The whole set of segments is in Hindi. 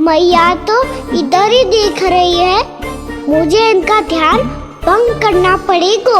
मैया तो इधर ही देख रही है, मुझे इनका ध्यान भंग करना पड़ेगा।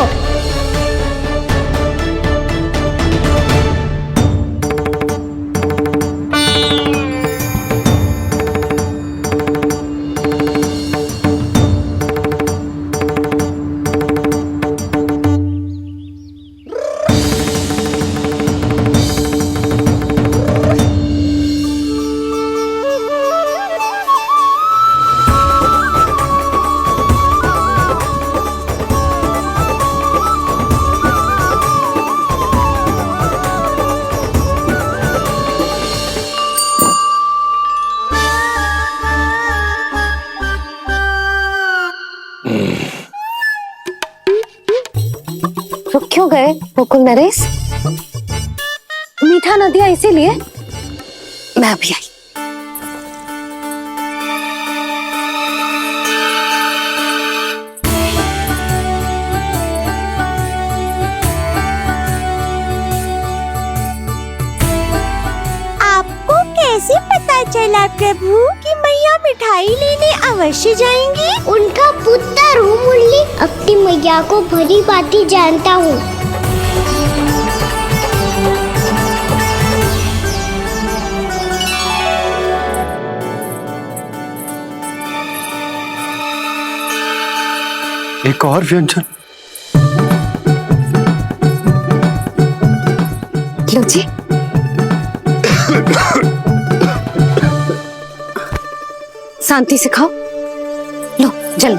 रुक क्यों गए गोकुल नरेश? मीठा न दिया इसीलिए मैं अभी आई। आपको कैसे पता चला प्रभु कि मैया मिठाई लेने अवश्य जाएंगी? उनका पुत्र हूँ मुरली, अपनी मैया को भली भांति जानता हूँ। एक और व्यंजन। लो जी। शांति से खाओ। लो जल।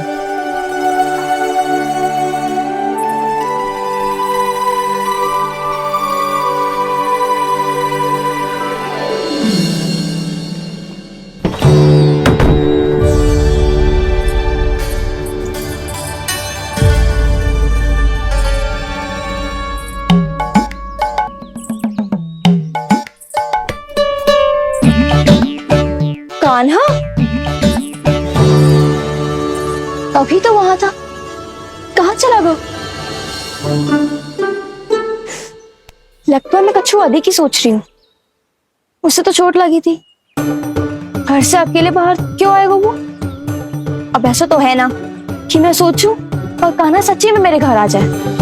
कान्हा अभी तो वहां था, कहाँ चला गया? लगता मैं कछु अधिक ही सोच रही हूँ। उसे तो चोट लगी थी, घर से अकेले बाहर क्यों आएगा वो? अब ऐसा तो है ना कि मैं सोचूं और कान्हा सच्ची में मेरे घर आ जाए।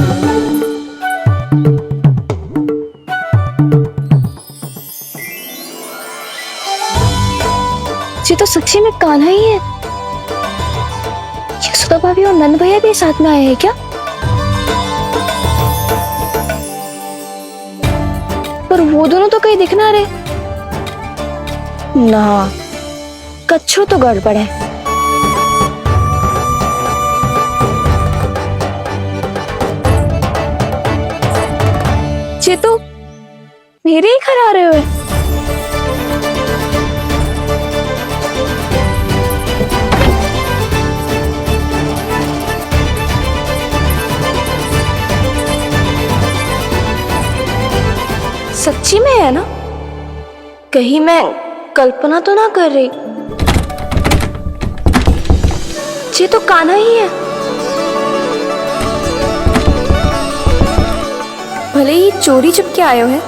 ये तो सच्ची में कान्हा ही है। यशोदा भाभी और नंद भैया भी साथ में आए हैं क्या? पर वो दोनों तो कहीं दिख ना रहे। ना, कच्छू तो गड़बड़ है। चेतु, मेरे ही घर आ रहे हो? सच्ची में है ना? कहीं मैं कल्पना तो ना कर रही? ये तो कान्हा ही है। भले ही चोरी चुपके आए हो है,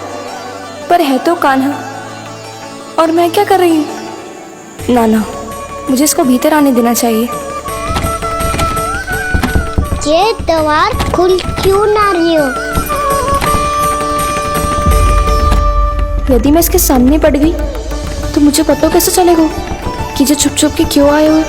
पर है तो कान्हा। और मैं क्या कर रही हूँ? ना ना, मुझे इसको भीतर आने देना चाहिए। ये द्वार खुल क्यों ना रही हो? यदि मैं इसके सामने पड़ गई तो मुझे पता कैसे चलेगा कि जो छुप छुप के क्यों आए हो?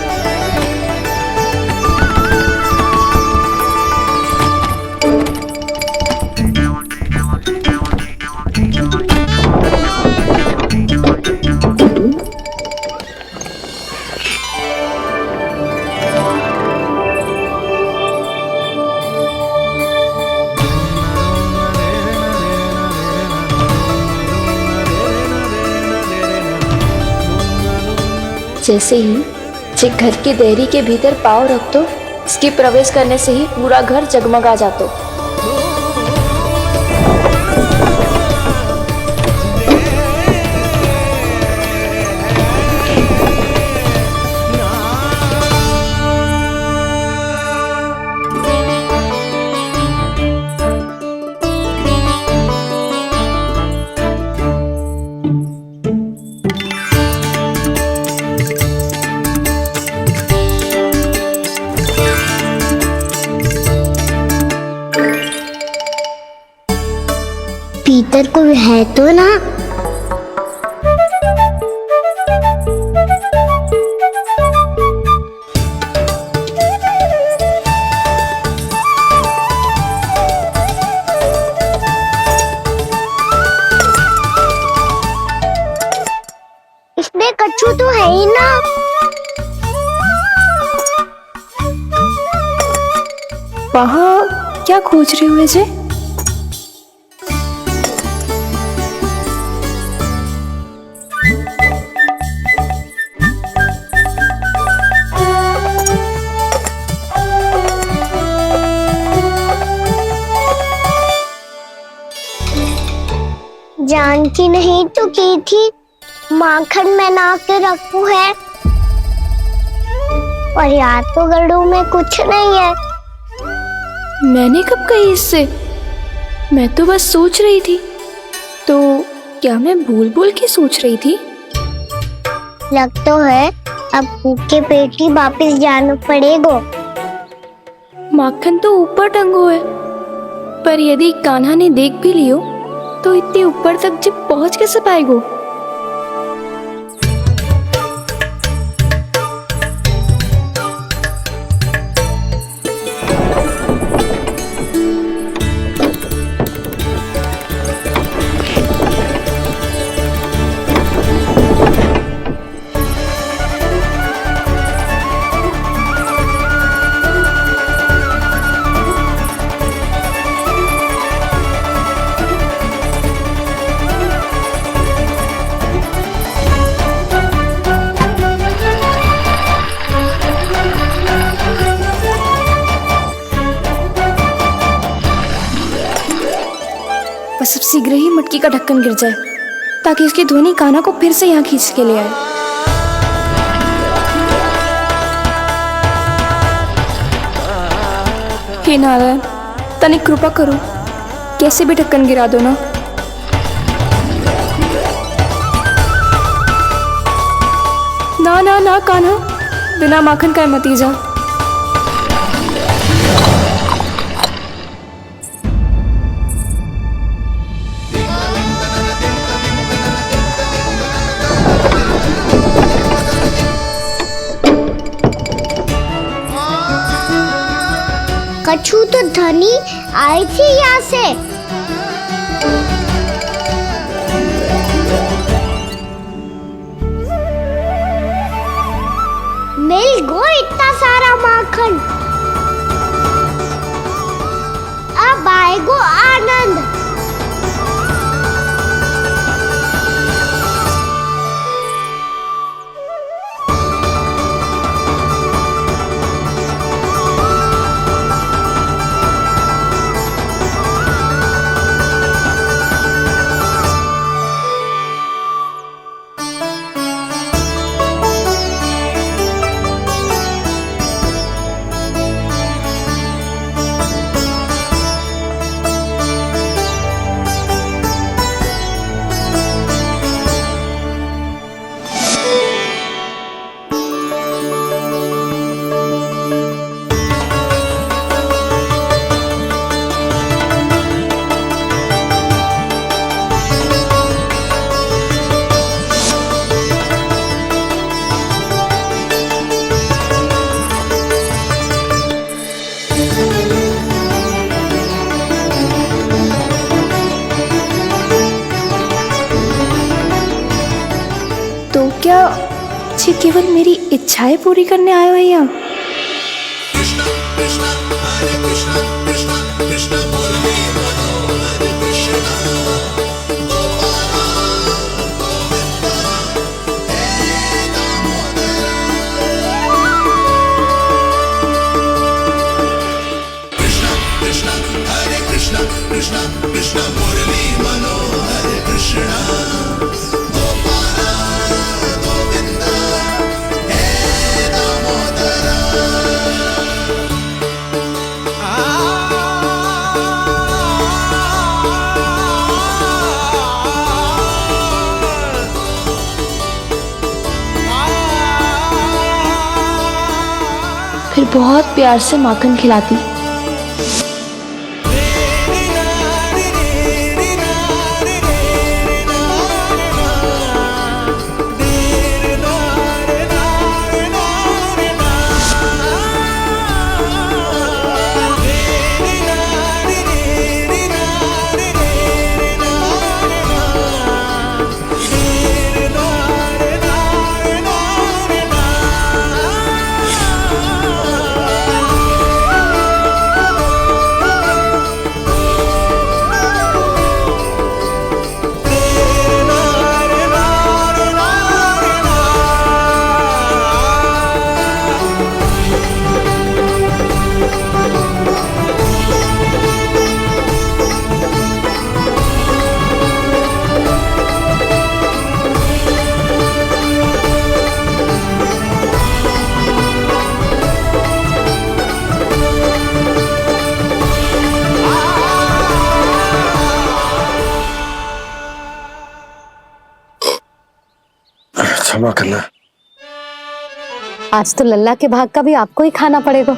जैसे ही जे घर की देहरी के भीतर पाँव रख दो, इसके प्रवेश करने से ही पूरा घर जगमगा जातो। है तो ना। इसमें कच्छू तो है ही ना। वहाँ क्या खोज रहे हो वैसे? जानकी नहीं तो की थी माखन में ना के रखू है, और यार तो गड्ढू में कुछ नहीं है। मैंने कब कही इससे? मैं तो बस सोच रही थी। तो क्या मैं भूल भूल के सोच रही थी? लग तो है अब भूखे पेट ही वापिस जाना पड़ेगा। माखन तो ऊपर टंगो है, पर यदि कान्हा ने देख भी लियो तो इतने ऊपर तक जब पहुंच कैसे पाएगो? बस अब शीघ्र ही मटकी का ढक्कन गिर जाए ताकि उसकी ध्वनि कान्हा को फिर से यहाँ खींच के ले आए। हे नारायण, तनिक कृपा करो, कैसे भी ढक्कन गिरा दो ना। ना ना ना कान्हा, बिना माखन का मत ही जा। कच्छू तो धनी आई थी यहाँ से। मिल गो इतना सारा माखन, अब आएगो आनंद। तो क्या ये केवल मेरी इच्छाएं पूरी करने आए हो यहाँ? फिर बहुत प्यार से माखन खिलाती। क्षमा करना। आज तो लल्ला के भाग का भी आपको ही खाना पड़ेगा।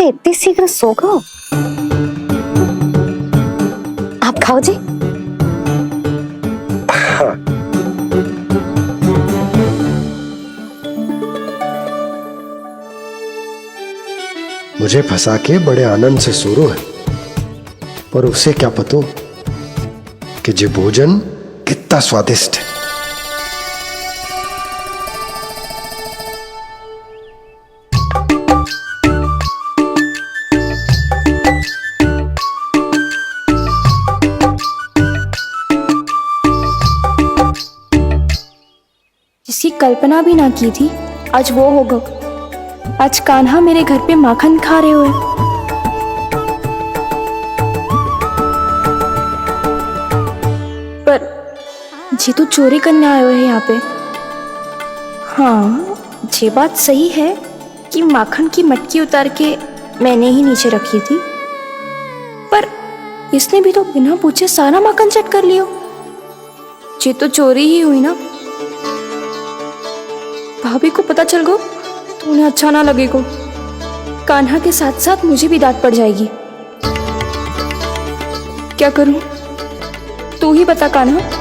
इतनी शीघ्र सो गो? आप खाओ जी। हाँ। मुझे फंसा के बड़े आनंद से सोरो है, पर उसे क्या पतो कि ये भोजन कितना स्वादिष्ट है। जिसकी कल्पना भी ना की थी, आज वो होगा। आज कान्हा मेरे घर पे माखन खा रहे हुए। पर जी तो चोरी करने आए हुए हैं यहाँ पे। हाँ, ये बात सही है कि माखन की मटकी उतार के मैंने ही नीचे रखी थी, पर इसने भी तो बिना पूछे सारा माखन चट कर लिया। ये तो चोरी ही हुई ना। भाभी को पता चल गो तो उन्हें अच्छा ना लगेगा। कान्हा के साथ साथ मुझे भी डांट पड़ जाएगी। क्या करूं? तू ही बता कान्हा।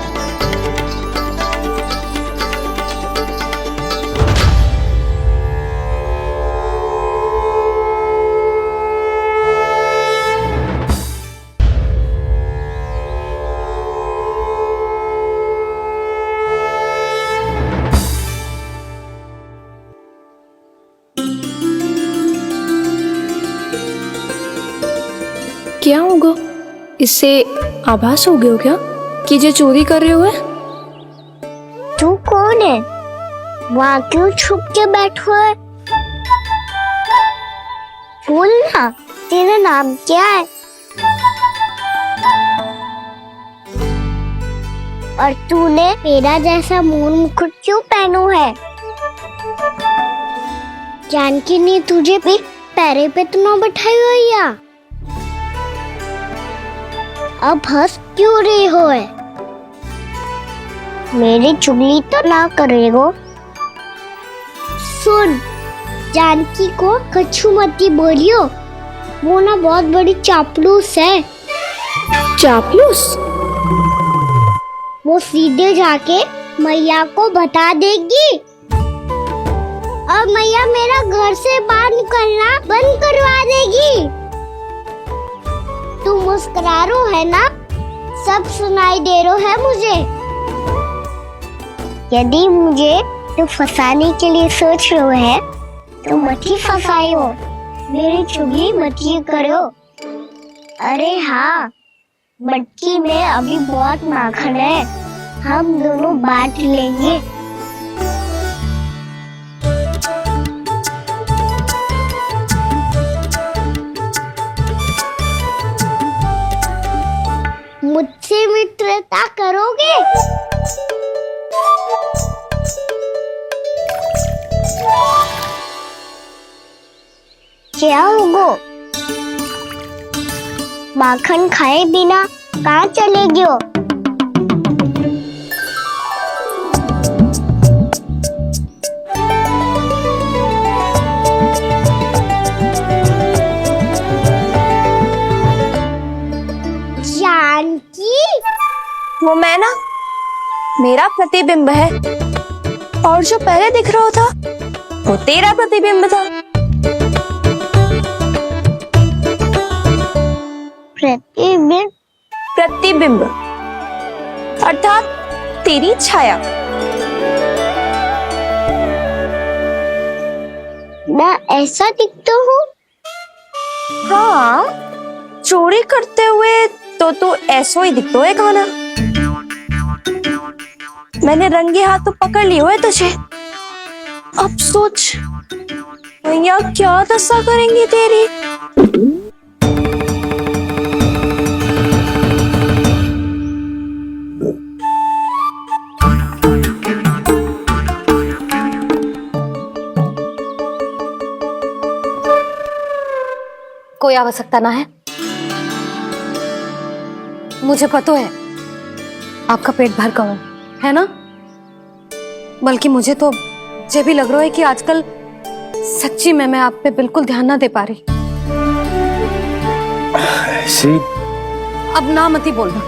क्या होगा? इससे आभास हो गया क्या कि जे चोरी कर रहे हुए? तू कौन है? वहाँ क्यों छुप के बैठो है? बोल ना, तेरा नाम क्या है? और तूने मेरा जैसा मोर मुकुट क्यों पहनो है? जानकी ने तुझे भी पैरे पे तो ना बैठाई हुई है। अब हंस क्यों रही हो है? मेरी चुगली तो ना करेगो। सुन, जानकी को कछु मती बोलियो, वो ना बहुत बड़ी चापलूस है। चापलूस? वो सीधे जाके मैया को बता देगी और मैया मेरा घर से बाहर निकलना बंद करवा देगी। तू मुस्कुरा रो है ना? सब सुनाई दे रो है मुझे। यदि मुझे तू फंसाने के लिए सोच रहे है तो मत ही फंसायो, मेरी चुगली मत ही करो। अरे हाँ, मटकी में अभी बहुत माखन है, हम दोनों बांट लेंगे। मुझसे मित्रता करोगे? क्या होगा? माखन खाए बिना कहाँ चले गयो? जानकी? वो मैं ना, मेरा प्रतिबिंब है, और जो पहले दिख रहा था वो तेरा प्रतिबिंब था। प्रतिबिंब? प्रतिबिंब अर्थात तेरी छाया। मैं ऐसा दिखता हूँ? हाँ, चोरी करते हुए तो तू ऐसा ही दिखता है कान्हा। मैंने रंगे हाथ तो पकड़ लियो है तुझे। अब सोच भैया क्या दशा करेंगी तेरी। आवश्यकता ना है। मुझे पता है आपका पेट भर गया है ना, बल्कि मुझे तो ये भी लग रहा है कि आजकल सच्ची में मैं आप पे बिल्कुल ध्यान ना दे पा रही। ऐसी अब ना मत ही बोलना।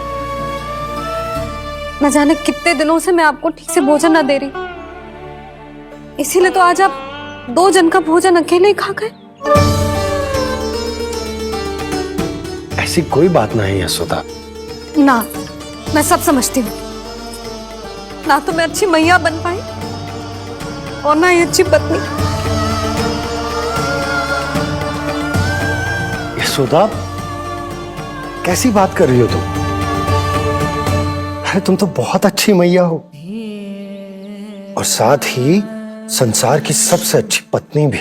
न जाने कितने दिनों से मैं आपको ठीक से भोजन ना दे रही, इसीलिए तो आज आप 2 जन का भोजन अकेले ही खा गए। ऐसी कोई बात नहीं यशोदा। ना, मैं सब समझती हूँ। ना तो मैं अच्छी मैया बन पाई और ना ही अच्छी पत्नी। यशोदा, कैसी बात कर रही हो तुम? अरे तुम तो बहुत अच्छी मैया हो और साथ ही संसार की सबसे अच्छी पत्नी भी।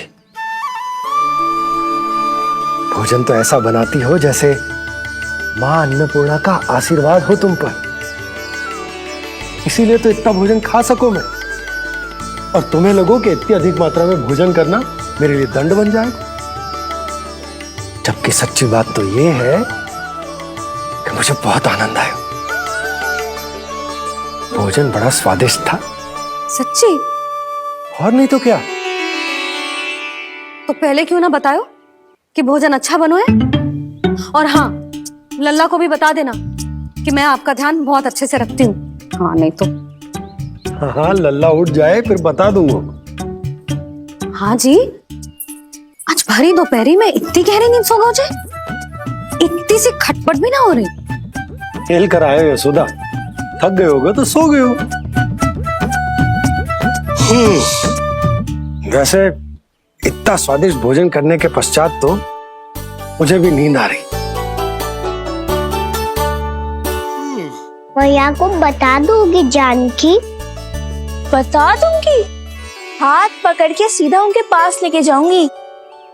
भोजन तो ऐसा बनाती हो जैसे मां अन्नपूर्णा का आशीर्वाद हो तुम पर। इसीलिए तो इतना भोजन खा सको मैं, और तुम्हें लगो कि इतनी अधिक मात्रा में भोजन करना मेरे लिए दंड बन जाएगा। जबकि सच्ची बात तो ये है कि मुझे बहुत आनंद आया। भोजन बड़ा स्वादिष्ट था। सच्ची? और नहीं तो क्या। तो पहले क्यों ना बताओ कि भोजन अच्छा बनो है। और हाँ, लल्ला को भी बता देना कि मैं आपका ध्यान बहुत अच्छे से रखती हूँ। हाँ नहीं तो। हाँ, लल्ला उठ जाए फिर बता दूंगा। हाँ जी, आज भरी दोपहरी में इतनी गहरी नींद सो गए, इतनी सी खटपट भी ना हो रही। खेल कर आए हो यशोदा, थक गए होगे तो सो गए हो। वैसे इतना स्वादिष्ट भोजन करने के पश्चात तो मुझे भी नींद आ रही। भैया को बता दोगी जानकी? बता दूंगी। हाथ पकड़ के सीधा उनके पास लेके जाऊंगी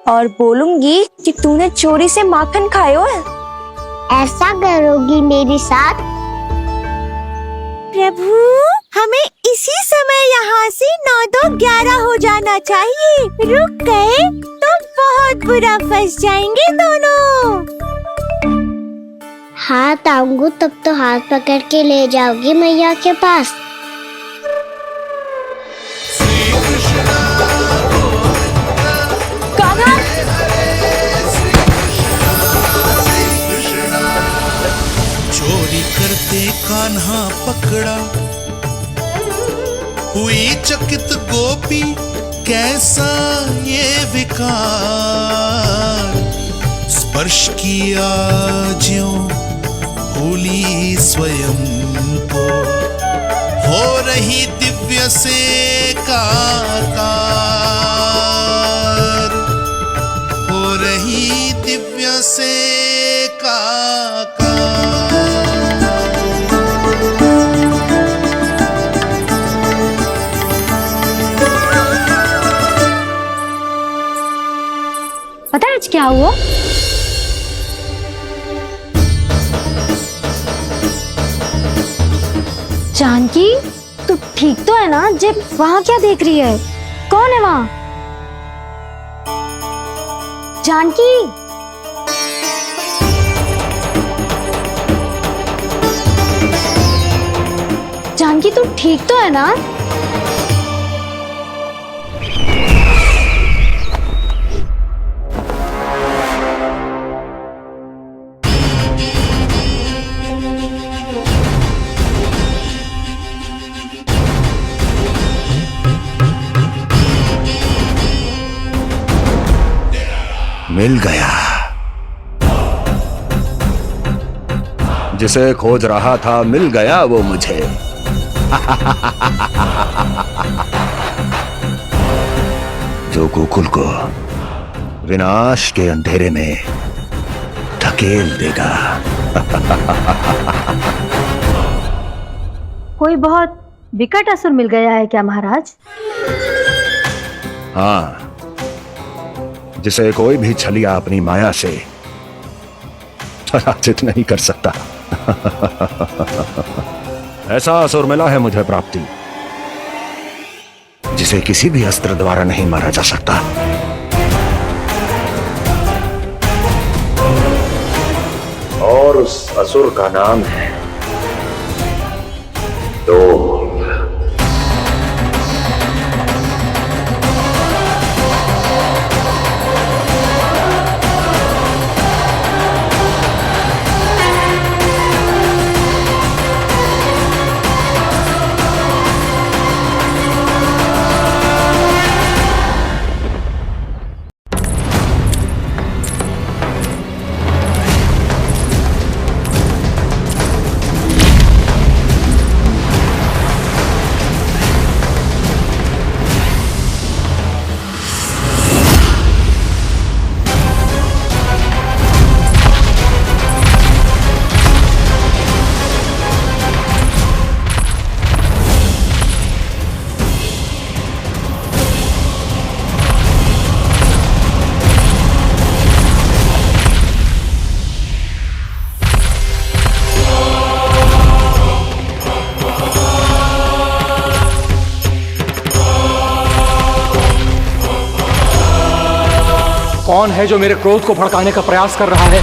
और बोलूंगी कि तूने चोरी से माखन खाया है। ऐसा करोगी मेरे साथ? प्रभु, हमें इसी समय यहाँ से 9-2-11 हो जाना चाहिए। रुक गए तो बहुत बुरा फंस जाएंगे दोनों। हाथ आऊंगी तब तो हाथ पकड़ के ले जाओगी मैया के पास। चोरी करते कान्हा पकड़ा, हुई चकित गोपी कैसा ये विकार। स्पर्श किया ज्यों भूली स्वयं को, हो रही दिव्य से काकार, हो रही दिव्य से काकार। पता है आज क्या हुआ? जानकी, तू ठीक तो है ना? जब वहां क्या देख रही है? कौन है वहां? जानकी, जानकी तू ठीक तो है ना? मिल गया, जिसे खोज रहा था मिल गया वो मुझे। जो गोकुल को विनाश के अंधेरे में धकेल देगा। कोई बहुत विकट असुर मिल गया है क्या महाराज? हाँ, जिसे कोई भी छलिया अपनी माया से पराजित नहीं कर सकता। ऐसा असुर मिला है मुझे प्राप्ति, जिसे किसी भी अस्त्र द्वारा नहीं मारा जा सकता। और उस असुर का नाम है लोभ। कौन है जो मेरे क्रोध को भड़काने का प्रयास कर रहा है?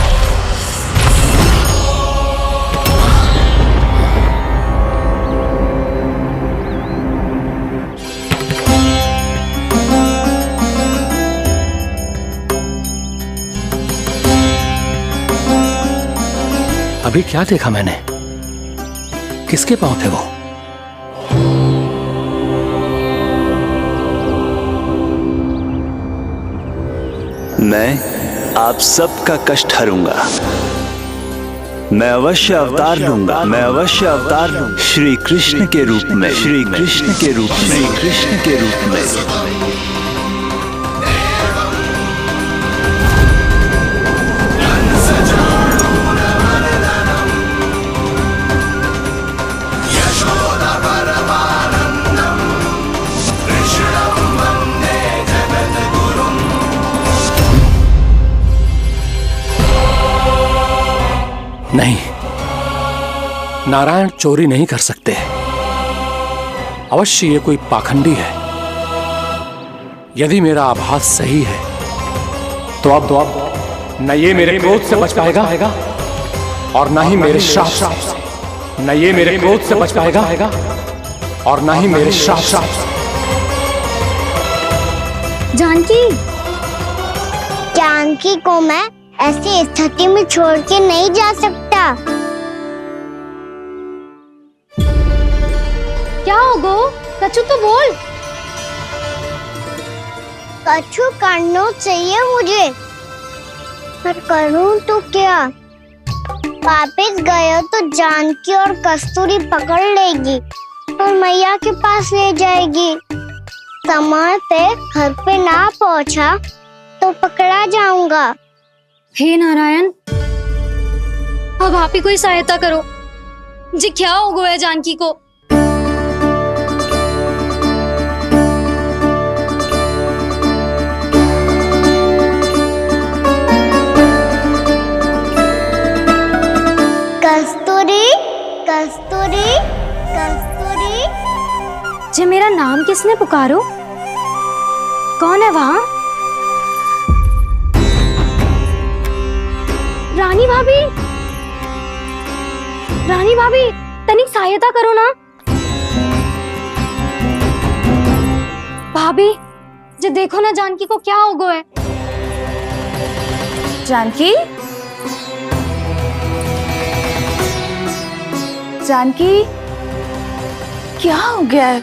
अभी क्या देखा मैंने? किसके पांव थे वो? मैं आप सबका कष्ट हरूंगा। मैं अवश्य अवतार लूंगा। मैं अवश्य अवतार लूंगा श्री कृष्ण के रूप में। श्री कृष्ण के रूप में। श्री कृष्ण के रूप में। नहीं, नारायण चोरी नहीं कर सकते। अवश्य ये कोई पाखंडी है। यदि मेरा आभास सही है तो अब न ये मेरे क्रोध से बच पाएगा और न ही मेरे श्राप से। न ये मेरे क्रोध से बच पाएगा और न ही मेरे श्राप से। जानकी, जानकी को मैं ऐसी स्थिति में छोड़ के नहीं जा सकता। क्या हो गो? कछु तो बोल। कछु करना चाहिए मुझे, पर करूं तो क्या? वापिस गए तो जानकी और कस्तूरी पकड़ लेगी और मैया के पास ले जाएगी। समय पे घर पे ना पहुंचा तो पकड़ा जाऊंगा। हे नारायण, अब आप ही कोई सहायता करो जी। क्या हो गया है जानकी को? कस्तूरी, कस्तूरी, कस्तूरी। जी मेरा नाम किसने पुकारो? कौन है वहाँ? रानी भाभी, रानी भाभी, तनिक सहायता करो ना। भाभी जी देखो ना जानकी को क्या हो गया है। जानकी, जानकी, क्या हो गया है?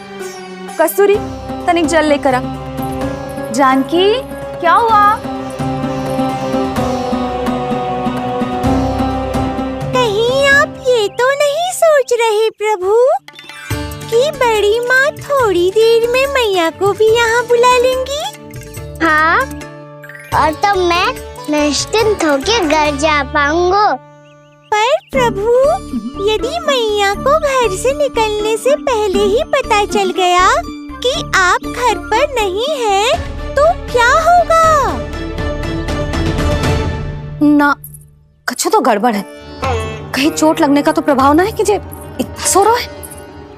कस्तूरी, तनिक जल लेकर आ। जानकी, क्या हुआ? कहीं आप ये तो नहीं सोच रहे प्रभु कि बड़ी माँ थोड़ी देर में मैया को भी यहाँ बुला लेंगी? हाँ, और तब मैं निश्चिंत होकर घर जा पाऊंगा। पर प्रभु, यदि मैया को घर से निकलने से पहले ही पता चल गया कि आप घर पर नहीं हैं, तो क्या होगा? ना, कछु तो गड़बड़ है। कहीं चोट लगने का तो प्रभाव ना है कि जे इतना सो रहा है।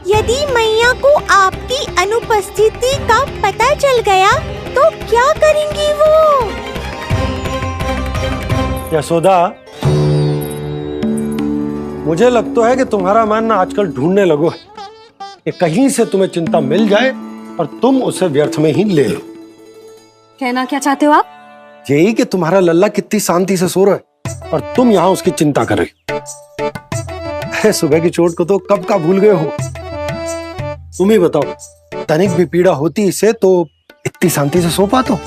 यदि मैया को आपकी अनुपस्थिति का पता चल गया तो क्या करेंगी वो? यशोदा, मुझे लगता है कि तुम्हारा मन ना आजकल ढूंढने लगो है कि कहीं से तुम्हें चिंता मिल जाए और तुम उसे व्यर्थ में ही ले लो। कहना क्या चाहते हो आप? यही कि तुम्हारा लल्ला कितनी शांति से सो रहा है और तुम यहाँ उसकी चिंता कर रहे हो। सुबह की चोट को तो कब का भूल गए हो। तुम ही बताओ, तनिक भी पीड़ा होती इसे तो इतनी शांति से सो पाते हो?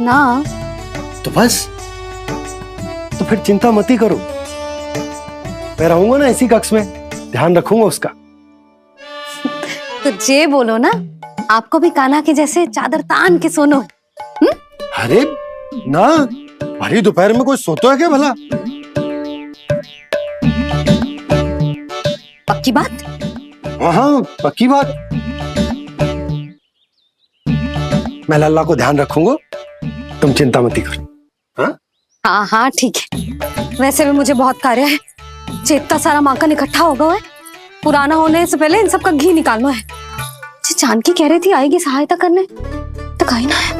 ना। तो बस, तो फिर चिंता मत ही करो। मैं रहूंगा ना इसी कक्ष में, ध्यान रखूंगा उसका। तो जे बोलो ना, आपको भी कान्हा के जैसे चादर तान के सोनो है। अरे ना, भरी दोपहर में कोई सोता है क्या भला? पक्की बात? हाँ, पक्की बात। मैं लल्ला को ध्यान रखूंगा, तुम चिंता मत करो। हाँ हाँ ठीक है। वैसे भी मुझे बहुत कार्य है। इतना सारा माखन इकट्ठा होगा है, पुराना होने से पहले इन सब का घी निकालना है। जानकी कह रही थी आएगी सहायता करने, तो कहीं ना है।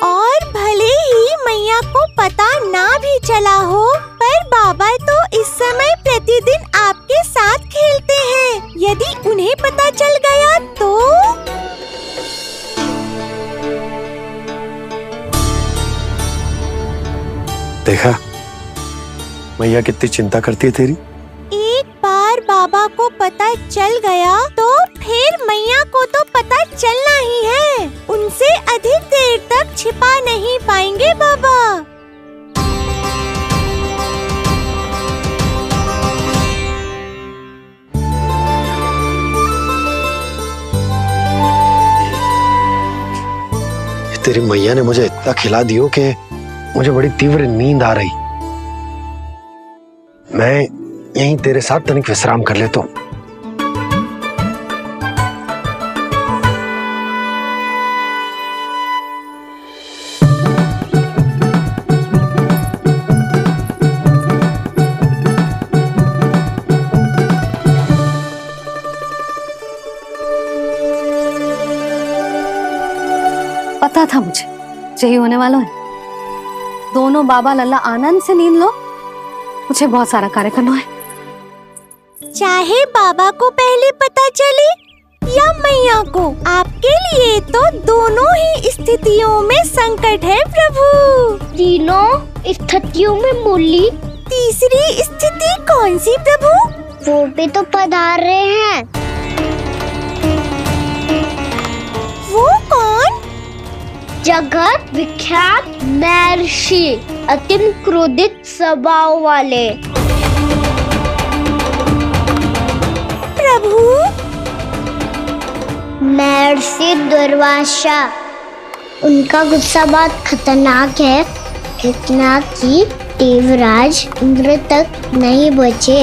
और भले ही मैया को पता ना भी चला हो, पर बाबा तो इस समय प्रतिदिन आपके साथ खेलते हैं। यदि उन्हें पता चल गया तो? देखा मैया कितनी चिंता करती है तेरी। एक बार बाबा को पता चल गया तो फिर मैया को तो पता चलना ही है। उनसे अधिक देर तक छिपा नहीं पाएंगे बाबा। तेरी मैया ने मुझे इतना खिला दियो कि मुझे बड़ी तीव्र नींद आ रही। मैं यहीं तेरे साथ तनिक विश्राम कर लेता हूँ। पता था मुझे यही होने वाला है। दोनों बाबा लल्ला आनंद से नींद लो, मुझे बहुत सारा कार्य करना है। चाहे बाबा को पहले पता चले या मैया को, आपके लिए तो दोनों ही स्थितियों में संकट है प्रभु। तीनों स्थितियों में मूली, तीसरी स्थिति कौन सी प्रभु? वो भी तो पधार रहे हैं। वो कौन? जगत विख्यात महर्षि, अति क्रोधित स्वभाव वाले। प्रभु? महर्षि दुर्वासा। उनका गुस्सा बहुत खतरनाक है, इतना कि देवराज इंद्र तक नहीं बचे।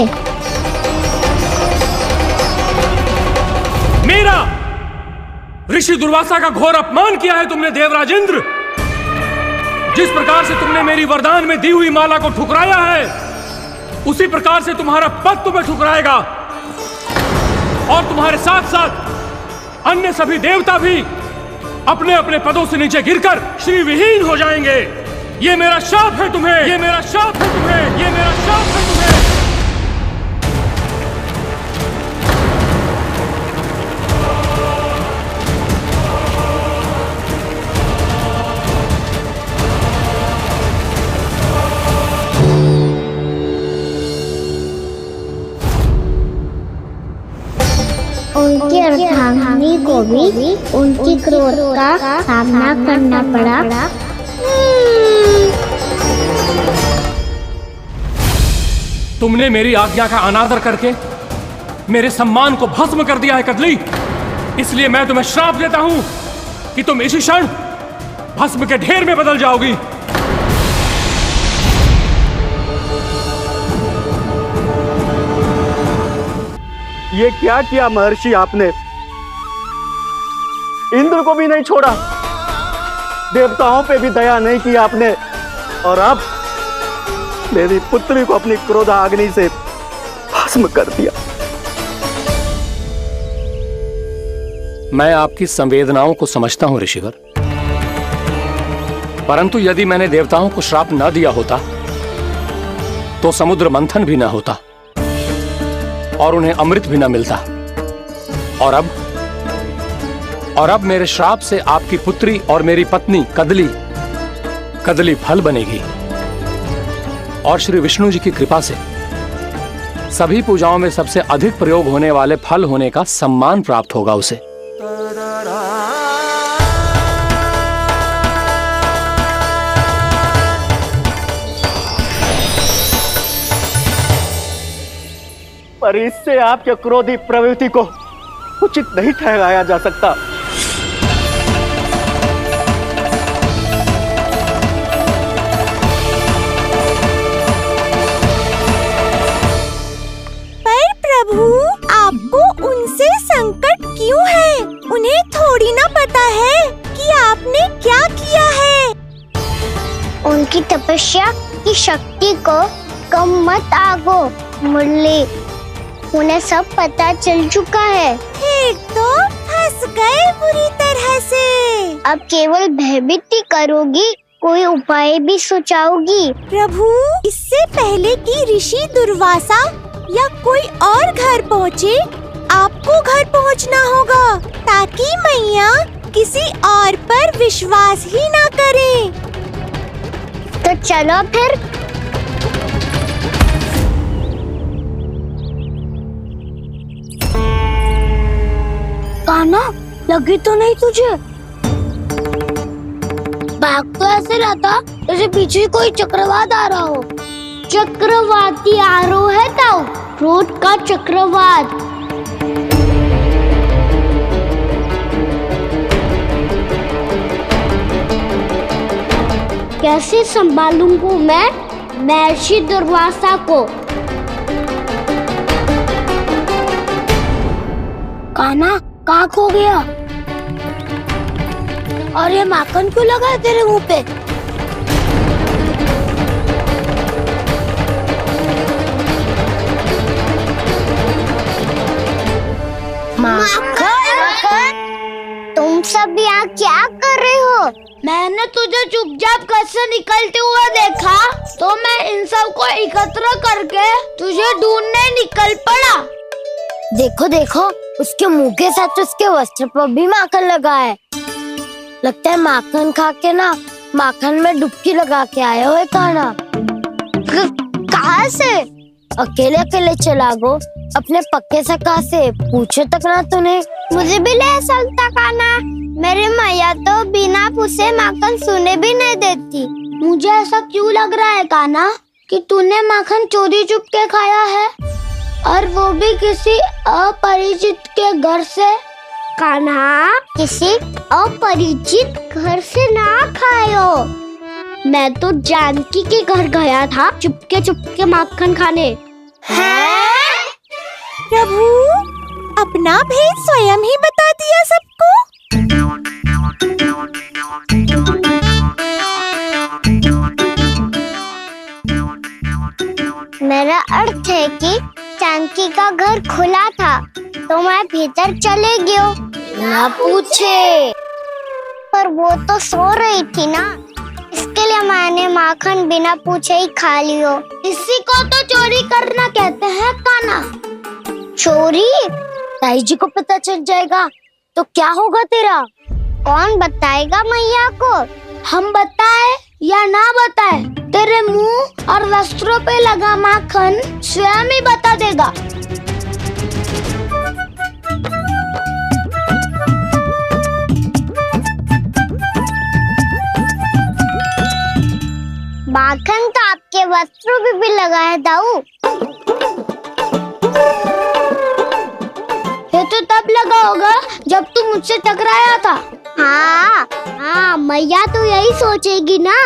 मेरा ऋषि दुर्वासा का घोर अपमान किया है तुमने देवराज इंद्र। जिस प्रकार से तुमने मेरी वरदान में दी हुई माला को ठुकराया है, उसी प्रकार से तुम्हारा पद तुम्हें ठुकराएगा और तुम्हारे साथ साथ अन्य सभी देवता भी अपने अपने पदों से नीचे गिरकर श्री विहीन हो जाएंगे। ये मेरा शाप है तुम्हें, ये मेरा शाप है तुम्हें, ये मेरा शाप है तुम्हें। उनकी अर्धांगिनी को भी उनकी क्रोध का सामना करना पड़ा। तुमने मेरी आज्ञा का अनादर करके मेरे सम्मान को भस्म कर दिया है कदली। इसलिए मैं तुम्हें श्राप देता हूं कि तुम इसी क्षण भस्म के ढेर में बदल जाओगी। ये क्या किया महर्षि आपने? इंद्र को भी नहीं छोड़ा, देवताओं पे भी दया नहीं की आपने, और अब मेरी पुत्री को अपनी क्रोधाग्नि से भस्म कर दिया। मैं आपकी संवेदनाओं को समझता हूं ऋषिवर, परंतु यदि मैंने देवताओं को श्राप न दिया होता तो समुद्र मंथन भी न होता और उन्हें अमृत भी न मिलता। और अब मेरे श्राप से आपकी पुत्री और मेरी पत्नी कदली फल बनेगी और श्री विष्णु जी की कृपा से सभी पूजाओं में सबसे अधिक प्रयोग होने वाले फल होने का सम्मान प्राप्त होगा उसे। पर इससे आपके क्रोधी प्रवृत्ति को उचित नहीं ठहराया जा सकता। पर प्रभु, आपको उनसे संकट क्यों है? उन्हें थोड़ी ना पता है कि आपने क्या किया है। उनकी तपस्या की शक्ति को कम मत आगो मुरली, उन्हें सब पता चल चुका है। फिर तो फंस गए बुरी तरह से। अब केवल भयभीत ही करोगी, कोई उपाय भी सुझाओगी? प्रभु, इससे पहले कि ऋषि दुर्वासा या कोई और घर पहुँचे, आपको घर पहुँचना होगा ताकि मैया किसी और पर विश्वास ही ना करे। तो चलो फिर। कान्हा, लगी तो नहीं तुझे? भाग तो ऐसे रहा था जैसे पीछे कोई चक्रवात आ रहा हो। चक्रवाती आरोह है ताऊ, क्रोध का चक्रवात। कैसे संभालूंगा मैं महर्षि दुर्वासा को? कान्हा, कहाँ खो गया? और ये माखन क्यों लगा है तेरे मुंह पे? माखन, तुम सब यहाँ क्या कर रहे हो? मैंने तुझे चुपचाप घर से निकलते हुए देखा तो मैं इन सब को एकत्र करके तुझे ढूंढने निकल पड़ा। देखो देखो, उसके मुंह के साथ उसके वस्त्र पर भी माखन लगा है। लगता है माखन खा के ना माखन में डुबकी लगा के आया हो कान्हा। कहाँ से? अकेले अकेले चला गो अपने पक्के सखा से, पूछे तक ना तूने। मुझे भी ले चलता कान्हा, मेरी मैया तो बिना पूछे माखन सुने भी नहीं देती। मुझे ऐसा क्यों लग रहा है कान्हा कि तूने माखन चोरी चुप के खाया है, और वो भी किसी अपरिचित के घर से? कान्हा, किसी अपरिचित घर से ना खायो। मैं तो जानकी के घर गया था चुपके माखन खाने। हैं? प्रभु, अपना भेद स्वयं ही बता दिया सबको। मेरा अर्थ है कि जानकी का घर खुला था तो मैं भीतर चले गयो। ना पूछे। पर वो तो सो रही थी ना, इसके लिए मैंने माखन बिना पूछे ही खा लियो। इसी को तो चोरी करना कहते हैं कान्हा। चोरी? ताई जी को पता चल जाएगा तो क्या होगा तेरा? कौन बताएगा मैया को? हम बताए या ना बताए, तेरे मुंह और वस्त्रों पे लगा माखन स्वयं ही बता देगा। माखन तो आपके वस्त्रों पे भी लगा है दाऊ। ये तो तब लगा होगा जब तू मुझसे टकराया था। हाँ, मैया तो यही सोचेगी ना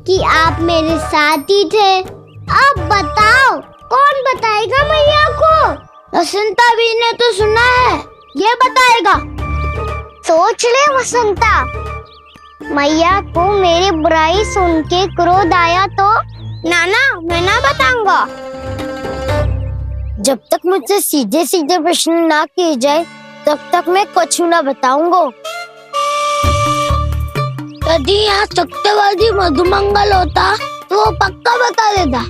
कि आप मेरे साथ ही थे। अब बताओ, कौन बताएगा मैया को? वसंता भी ने तो सुना है, ये बताएगा। सोच ले वसंता, मैया को मेरी बुराई सुन के क्रोध आया तो? नाना, मैं ना बताऊंगा। जब तक मुझसे सीधे सीधे प्रश्न ना किए जाए तब तक मैं कुछ ना बताऊंगा। यदि यहाँ सत्यवादी मधुमंगल होता तो वो पक्का बता देता।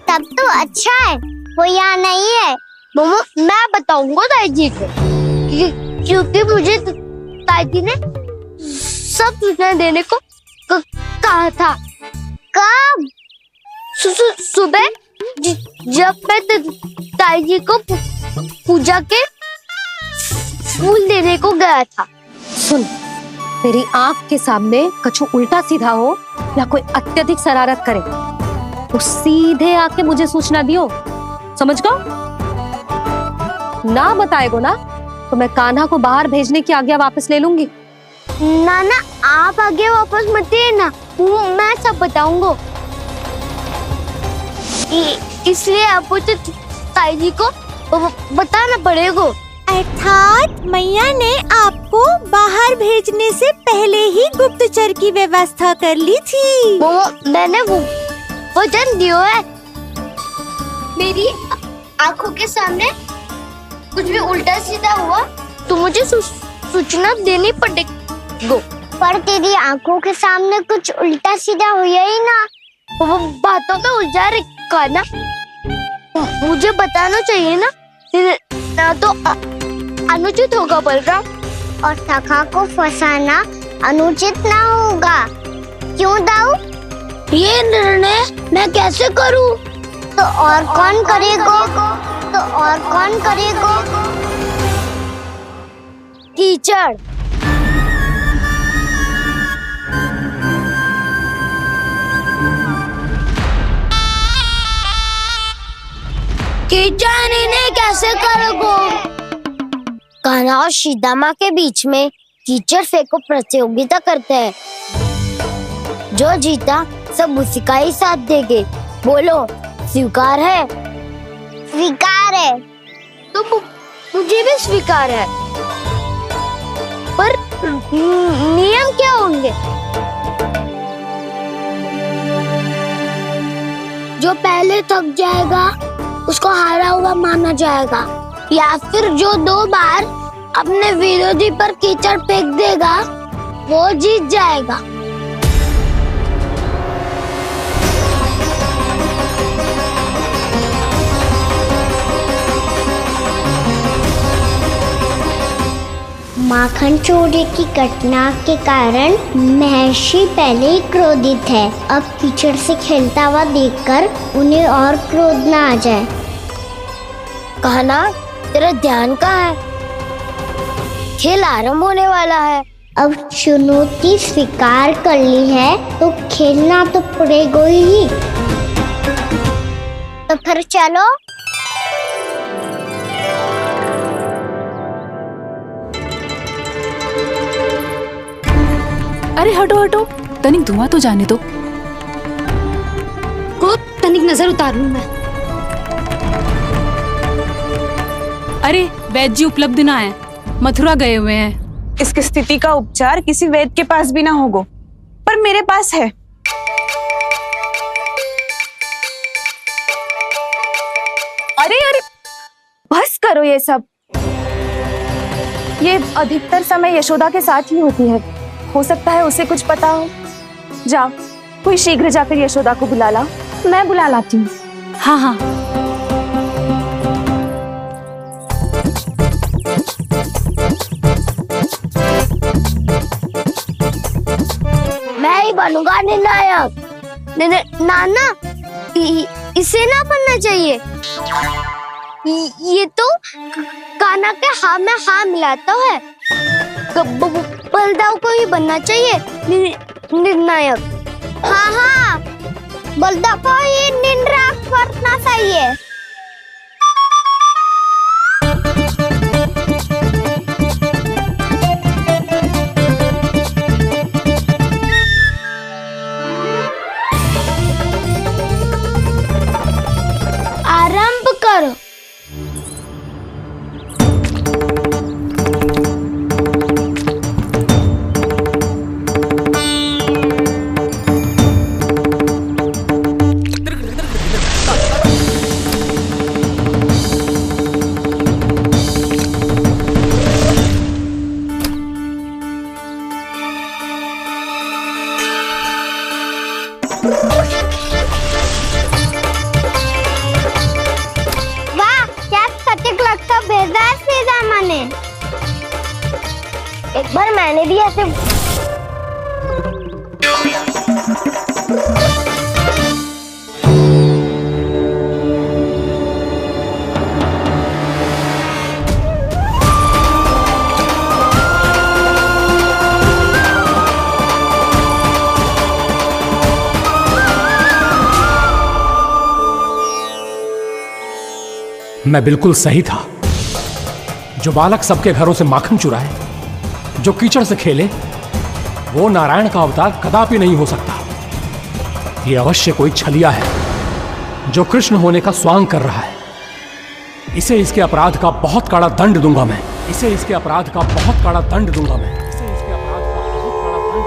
तब तो अच्छा है वो यहाँ नहीं है। मोमो मैं बताऊंगा ताई जी को, क्योंकि मुझे ताई जी ने सब सूचना देने को कहा था। कब? सुबह जब मैं ताई जी को पूजा के फूल देने को गया था। सुन, तेरी आंख के सामने कछु उल्टा सीधा हो या कोई अत्यधिक शरारत करे तो सीधे आके मुझे सूचना दियो, समझ गो? ना बताएगो ना तो मैं कान्हा को बाहर भेजने की आज्ञा वापस ले लूंगी। नाना आप आगे वापस मत दिए ना, मैं सब बताऊंगा। इसलिए आपको तो ताई जी को बताना पड़ेगा। अर्थात मैया ने आपको बाहर भेजने से पहले ही गुप्तचर की व्यवस्था कर ली थी। मैंने वो वचन दिया है। मेरी आंखों के सामने कुछ भी उल्टा सीधा हुआ तो मुझे सूचना देनी पड़ेगी। पर तेरी आंखों के सामने कुछ उल्टा सीधा हुआ ही ना, वो बातों में उलझा रखा ना, मुझे बताना चाहिए ना तो अनुचित होगा बलराम। और सखा को फंसाना अनुचित ना होगा, क्यों दाऊ? ये निर्णय मैं कैसे करूं? तो और कौन करेगा? कीचड़। कीचड़ इन्हें कैसे करोगे? कान्हा और सीता के बीच में कीचड़ फेंको प्रतियोगिता करते हैं। जो जीता सब उसी का ही साथ देंगे। बोलो स्वीकार है? स्वीकार है। तो मुझे भी स्वीकार है, पर नियम क्या होंगे? जो पहले थक जाएगा उसको हारा हुआ माना जाएगा, या फिर जो 2 बार अपने विरोधी पर कीचड़ फेंक देगा वो जीत जाएगा। माखन चोरी की घटना के कारण महर्षि पहले ही क्रोधित है। अब कीचड़ से खेलता हुआ देखकर उन्हें और क्रोध न आ जाए। कहना तेरा ध्यान कहाँ है? खेल आरंभ होने वाला है। अब चुनौती स्वीकार कर ली है तो खेलना तो पड़ेगा ही। तो फिर चलो। अरे हटो हटो, तनिक धुआं तो जाने दो। को तनिक नजर उतार लूं मैं। अरे वैद्य जी उपलब्ध ना है, मथुरा गए हुए हैं। इसकी स्थिति का उपचार किसी वैद्य के पास भी ना होगा, पर मेरे पास है। अरे अरे बस करो ये सब। ये अधिकतर समय यशोदा के साथ ही होती है। हो सकता है उसे कुछ पता हो। जाओ, कोई शीघ्र जाकर यशोदा को बुला ला। मैं बुला लाती हूँ। हाँ हाँ। मैं ही बनूंगा निर्णायक। नाना इसे ना बनना चाहिए। ये तो कान्हा के हाँ में हाँ मिलाता है। बलदाऊ को ही बनना चाहिए निर्णायक। हाँ हाँ, बलदाऊ को ही निर्णायक बनना चाहिए। आरंभ करो। पर मैंने भी ऐसे मैं बिल्कुल सही था। जो बालक सबके घरों से माखन चुराए, जो कीचड़ से खेले, वो नारायण का अवतार कदापि नहीं हो सकता। ये अवश्य कोई छलिया है जो कृष्ण होने का स्वांग कर रहा है। इसे इसके अपराध का बहुत कड़ा दंड दूंगा मैं। इसे इसके अपराध का बहुत कड़ा दंड दूंगा मैं। इसे इसके अपराध का बहुत कड़ा दंड दूंगा।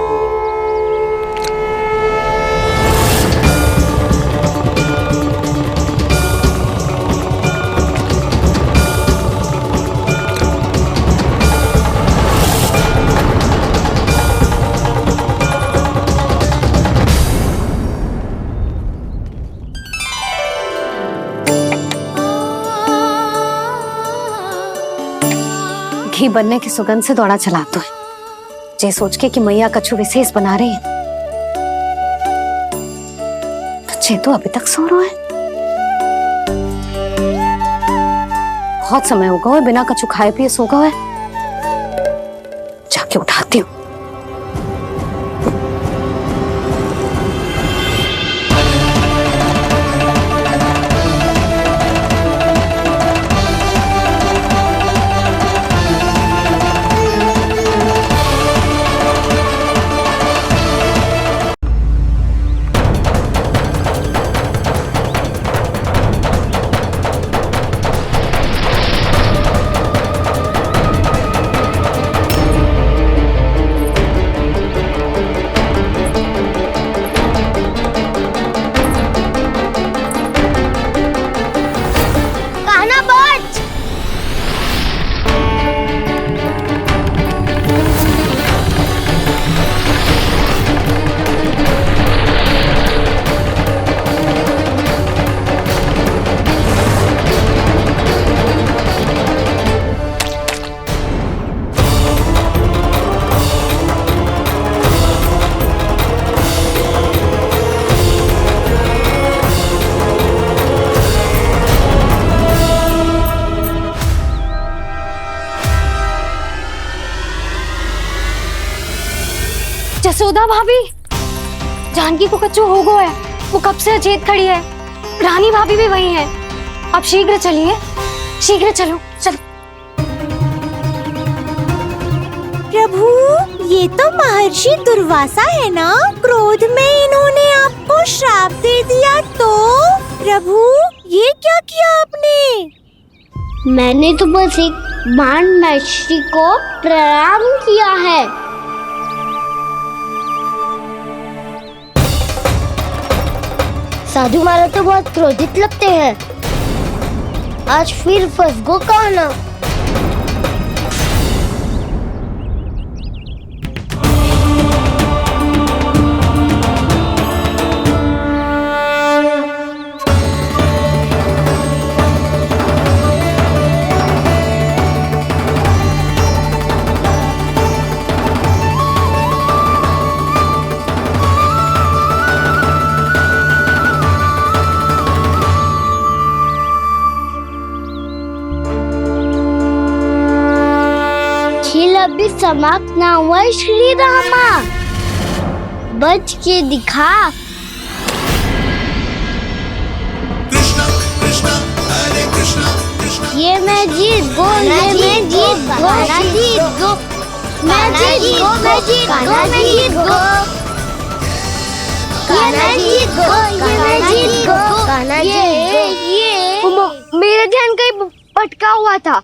घी बनने की सुगंध से दौड़ा चला तो है, जे सोच के कि मैया कछु विशेष बना रही है, तो चे तो अभी तक सो रहा है। बहुत समय हो गया है, बिना कछु खाए पिए सो गया है। जाके उठाती हूँ। जसोदा भाभी, जानकी को कच्चू हो गया है। वो कब से अचेत खड़ी है। रानी भाभी भी वही है। आप शीघ्र चलिए, शीघ्र चलो चलो। प्रभु, ये तो महर्षि दुर्वासा है ना? क्रोध में इन्होंने आपको श्राप दे दिया तो? प्रभु, ये क्या किया आपने? मैंने तो बस एक बाण महर्षि को प्रणाम किया है। साधु महाराज तो बहुत क्रोधित लगते हैं। आज फिर फंस गो कहा ना। अभी समाप्त ना हुआ श्री रामा, बच के दिखा। कृष्णा कृष्णा हरे कृष्णा कृष्णा। ये मैं जीत गो, ये मैं जीत गो, जीत गो, मैं जीत गो, मैं जीत गो, मैं जीत गो, ये मैं जीत गो, ये मैं जीत गो। ये मेरा ध्यान कहीं भटका हुआ था।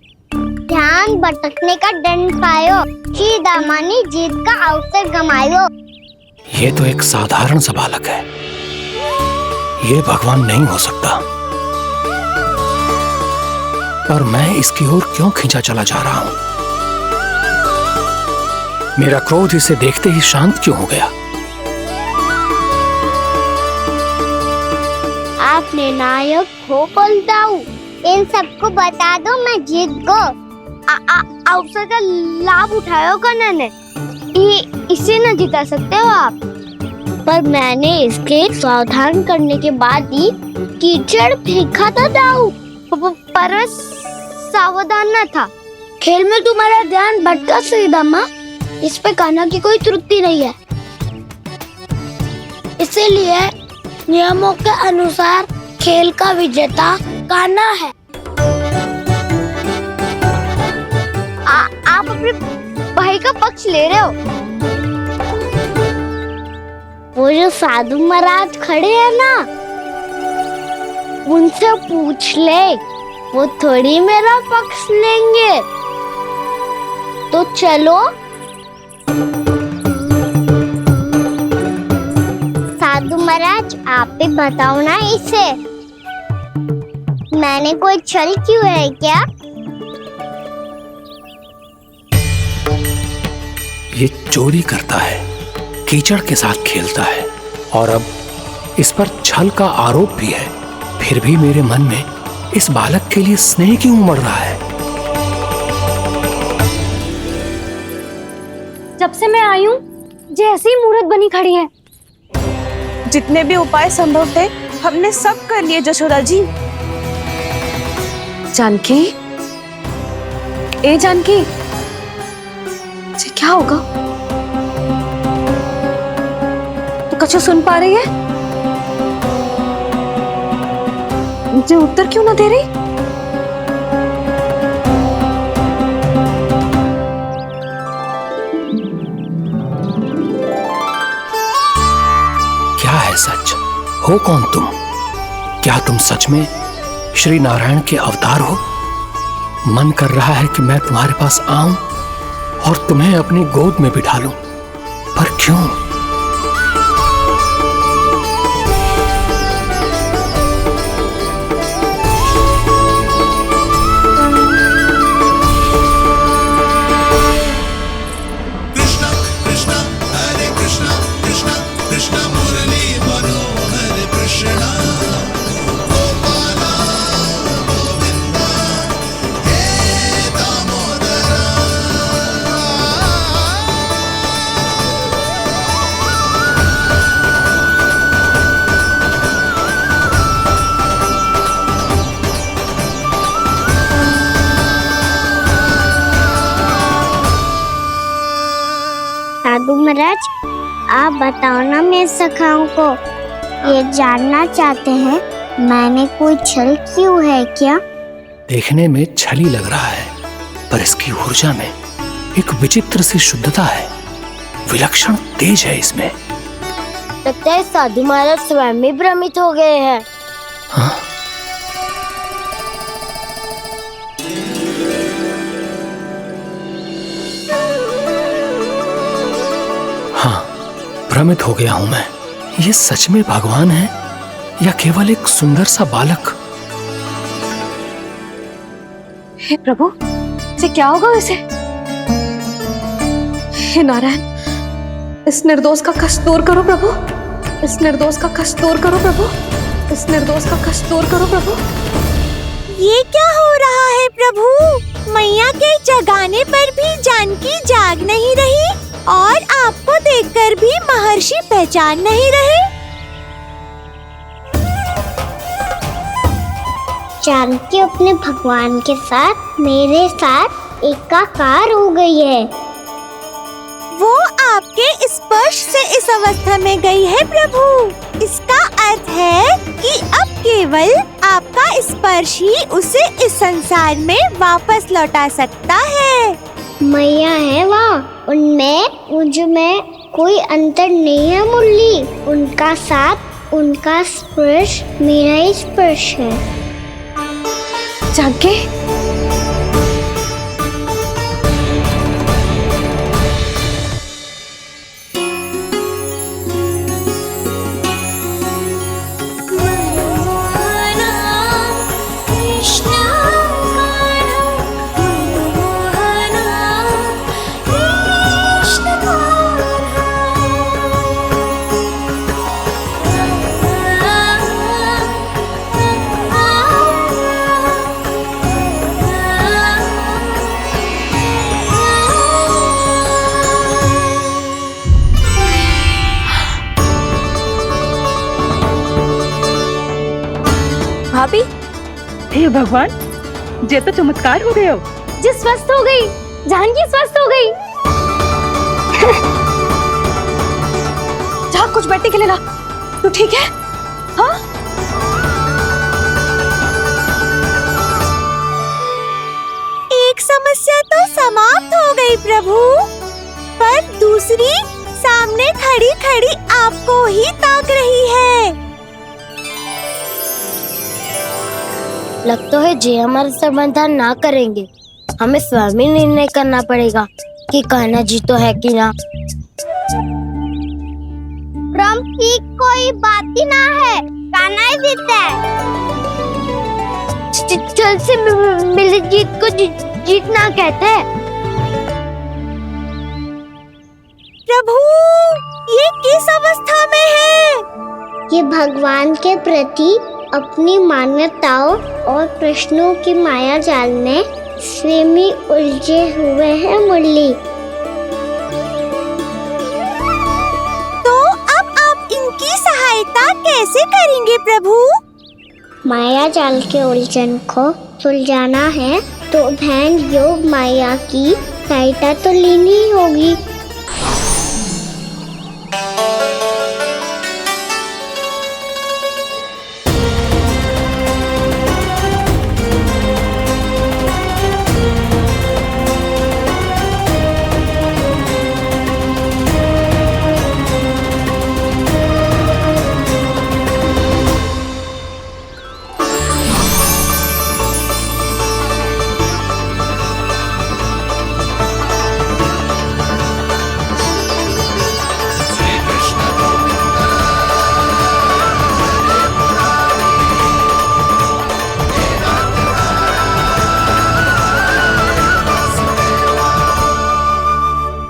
ध्यान भटकने का दंड पायो, श्री दामानी जीत का अवसर गमायो। ये तो एक साधारण सा बालक है, ये भगवान नहीं हो सकता। पर मैं इसकी ओर क्यों खींचा चला जा रहा हूं? मेरा क्रोध इसे देखते ही शांत क्यों हो गया? आपने नायक हो बोलता हूँ। इन सबको बता दो मैं जीत गो। अवसर का लाभ उठाया होगा मैंने। इसे न जिता सकते हो आप। पर मैंने इसके सावधान करने के बाद ही कीचड़ फेंका था दाऊ, पर सावधान न था। खेल में तुम्हारा ध्यान भटका श्रीदामा। इस पे कान्हा की कोई त्रुटि नहीं है, इसीलिए नियमों के अनुसार खेल का विजेता कान्हा है। आप अपने भाई का पक्ष ले रहे हो। वो जो साधु महाराज खड़े हैं ना, उनसे पूछ ले, वो थोड़ी मेरा पक्ष लेंगे। तो चलो। साधु महाराज आप भी बताओ ना इसे, मैंने कोई छल क्यों है क्या? ये चोरी करता है, कीचड़ के साथ खेलता है और अब इस पर छल का आरोप भी है। फिर भी मेरे मन में इस बालक के लिए स्नेह क्यों उमड़ रहा है? जब से मैं आई हूँ जैसी मूर्त बनी खड़ी है। जितने भी उपाय संभव थे हमने सब कर लिए जशोदा जी। जानकी, ए जानकी, ये क्या होगा? तो कछु सुन पा रही है? मुझे उत्तर क्यों ना दे रही? क्या है सच? हो कौन तुम? क्या तुम सच में श्री नारायण के अवतार हो? मन कर रहा है कि मैं तुम्हारे पास आऊं और तुम्हें अपनी गोद में बिठा लूं, पर क्यों? कृष्णा कृष्णा हरे कृष्णा कृष्णा कृष्णा मुरली मनोहर कृष्णा गोपाला गोविंदा हे दामोदरा। साधु महाराज आप बताओ ना मेरे सखाओं को, ये जानना चाहते हैं मैंने कोई छल क्यों है क्या? देखने में छली लग रहा है, पर इसकी ऊर्जा में एक विचित्र सी शुद्धता है, विलक्षण तेज है इसमें। लगता है साधु महाराज स्वयं ही भ्रमित हो गए हैं। हाँ? हाँ, भ्रमित हो गया हूं मैं। ये सच में भगवान है या केवल एक सुंदर सा बालक? हे प्रभु, इसे क्या होगा वैसे? हे नारायण, इस निर्दोष का कष्ट दूर करो प्रभु। इस निर्दोष का कष्ट दूर करो प्रभु। इस निर्दोष का कष्ट दूर करो प्रभु। ये क्या हो रहा है प्रभु? मैया के जगाने पर भी जानकी जाग नहीं रही और आपको देखकर भी महर्षि पहचान नहीं रहे। जानकी अपने भगवान के साथ मेरे साथ एकाकार हो गई है। वो आपके स्पर्श से इस अवस्था में गई है प्रभु। इसका अर्थ है कि अब केवल आपका स्पर्श ही उसे इस संसार में वापस लौटा सकता है। मैया है वहाँ, उनमें मुझ में कोई अंतर नहीं है मुरली। उनका साथ, उनका स्पर्श मेरा ही स्पर्श है। जानकी, भाभी, हे भगवान, ये तो चमत्कार हो गयो। जी स्वस्थ हो गई, जानकी स्वस्थ हो गई। जा कुछ बैठने के लिए ला। तू ठीक है? हाँ? एक समस्या तो समाप्त हो गई प्रभु, पर दूसरी सामने खड़ी खड़ी आपको ही ताक रही है। लगता है जे हमारा समाधान ना करेंगे, हमें स्वयं ही निर्णय करना पड़ेगा कि कान्हा जी तो है कि ना। ब्रह्म की कोई बात ही ना है, कान्हा ही जीता है। जल से मिली जीत को जीतना कहते हैं। प्रभु, ये किस अवस्था में है? ये भगवान के प्रति अपनी मान्यताओं और प्रश्नों की माया जाल में स्वयं ही उलझे हुए हैं मुरली। तो अब आप इनकी सहायता कैसे करेंगे प्रभु? माया जाल के उलझन को सुलझाना है तो बहन योग माया की सहायता तो लेनी ही होगी।